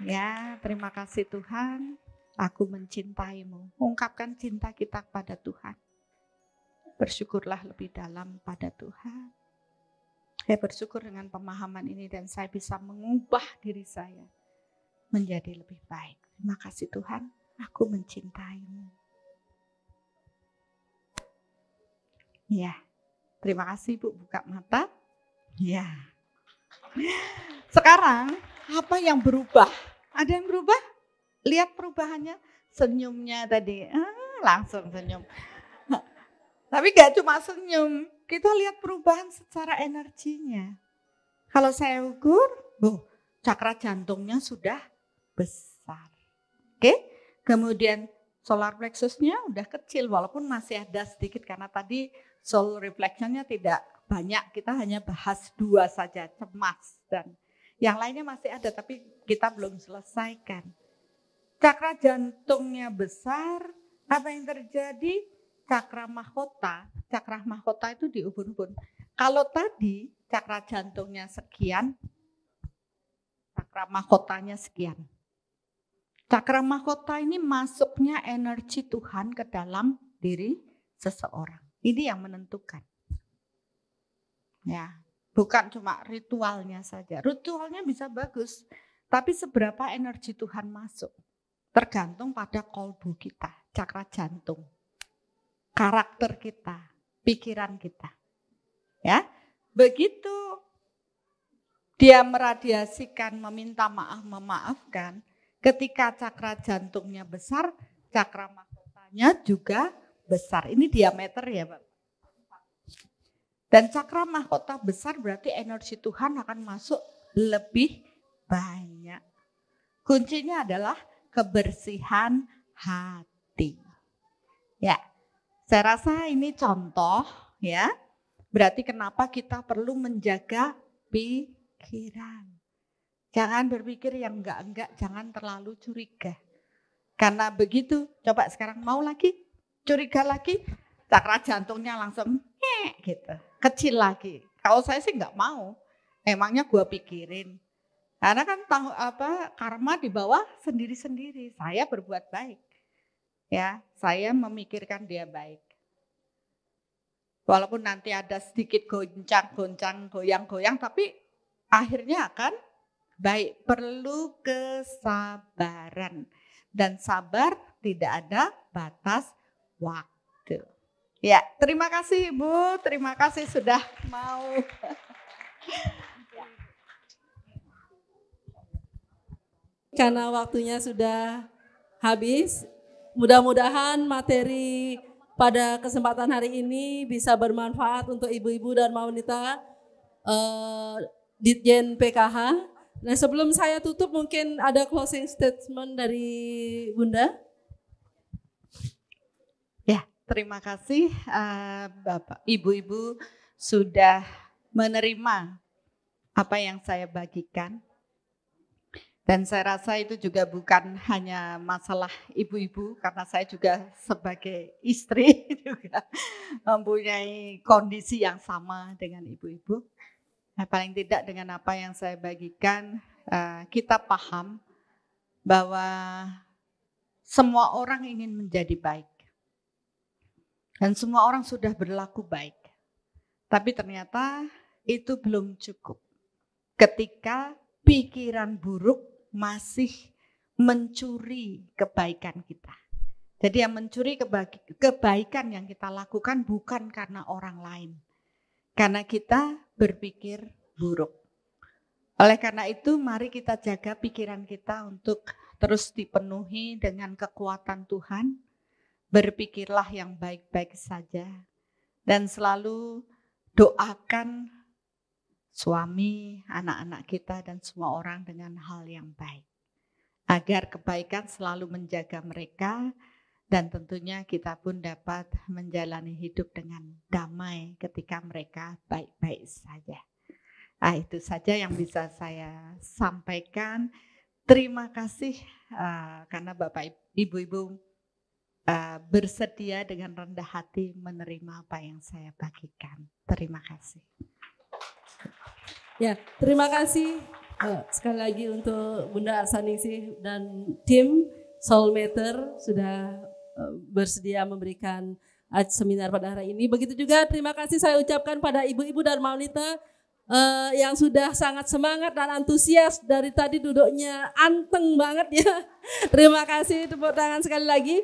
Ya, terima kasih Tuhan, aku mencintaimu. Ungkapkan cinta kita kepada Tuhan. Bersyukurlah lebih dalam pada Tuhan. Saya bersyukur dengan pemahaman ini dan saya bisa mengubah diri saya menjadi lebih baik. Terima kasih Tuhan, aku mencintaimu. Ya, terima kasih Bu, buka mata. Ya. Sekarang apa yang berubah? Ada yang berubah? Lihat perubahannya, senyumnya tadi, langsung senyum. Tapi gak cuma senyum, kita lihat perubahan secara energinya. Kalau saya ukur, cakra jantungnya sudah besar. Oke, kemudian solar plexusnya udah kecil walaupun masih ada sedikit karena tadi soul reflectionnya tidak banyak, kita hanya bahas 2 saja, cemas dan yang lainnya masih ada tapi kita belum selesaikan. Cakra jantungnya besar, apa yang terjadi? Cakra mahkota itu di ubun-ubun. Kalau tadi cakra jantungnya sekian, cakra mahkotanya sekian. Cakra mahkota ini masuknya energi Tuhan ke dalam diri seseorang. Ini yang menentukan. Ya, bukan cuma ritualnya saja. Ritualnya bisa bagus, tapi seberapa energi Tuhan masuk tergantung pada kolbu kita, cakra jantung. Karakter kita, pikiran kita. Ya, begitu dia meradiasikan, meminta maaf, memaafkan, ketika cakra jantungnya besar, cakra mahkotanya juga besar. Ini diameter ya, Pak. Dan cakra mahkota besar berarti energi Tuhan akan masuk lebih banyak. Kuncinya adalah kebersihan hati. Ya. Saya rasa ini contoh ya, berarti kenapa kita perlu menjaga pikiran. Jangan berpikir yang enggak, jangan terlalu curiga. Karena begitu, coba sekarang mau lagi, curiga lagi, cakra jantungnya langsung gitu, kecil lagi. Kalau saya sih enggak mau, emangnya gua pikirin. Karena kan karma di bawah sendiri-sendiri, saya berbuat baik. Ya, saya memikirkan dia baik. Walaupun nanti ada sedikit goncang, goyang-goyang, tapi akhirnya akan baik. Perlu kesabaran. Dan sabar tidak ada batas waktu. Ya, terima kasih Ibu, terima kasih sudah mau. Karena waktunya sudah habis, mudah-mudahan materi pada kesempatan hari ini bisa bermanfaat untuk ibu-ibu dan wanita Ditjen PKH. Nah, sebelum saya tutup mungkin ada closing statement dari Bunda. Ya, terima kasih Bapak, Ibu-ibu sudah menerima apa yang saya bagikan. Dan saya rasa itu juga bukan hanya masalah ibu-ibu, karena saya juga sebagai istri juga mempunyai kondisi yang sama dengan ibu-ibu. Nah, paling tidak dengan apa yang saya bagikan, kita paham bahwa semua orang ingin menjadi baik. Dan semua orang sudah berlaku baik. Tapi ternyata itu belum cukup. Ketika pikiran buruk masih mencuri kebaikan kita. Jadi yang mencuri kebaikan yang kita lakukan bukan karena orang lain. Karena kita berpikir buruk. Oleh karena itu mari kita jaga pikiran kita untuk terus dipenuhi dengan kekuatan Tuhan. Berpikirlah yang baik-baik saja. Dan selalu doakan suami, anak-anak kita dan semua orang dengan hal yang baik. Agar kebaikan selalu menjaga mereka dan tentunya kita pun dapat menjalani hidup dengan damai ketika mereka baik-baik saja. Nah, itu saja yang bisa saya sampaikan. Terima kasih karena Bapak Ibu-Ibu bersedia dengan rendah hati menerima apa yang saya bagikan. Terima kasih. Ya, terima kasih sekali lagi untuk Bunda Arsaningsih dan tim Soulmatter sudah bersedia memberikan seminar pada hari ini. Begitu juga terima kasih saya ucapkan pada ibu-ibu dan wanita yang sudah sangat semangat dan antusias dari tadi duduknya anteng banget ya. Terima kasih, tepuk tangan sekali lagi.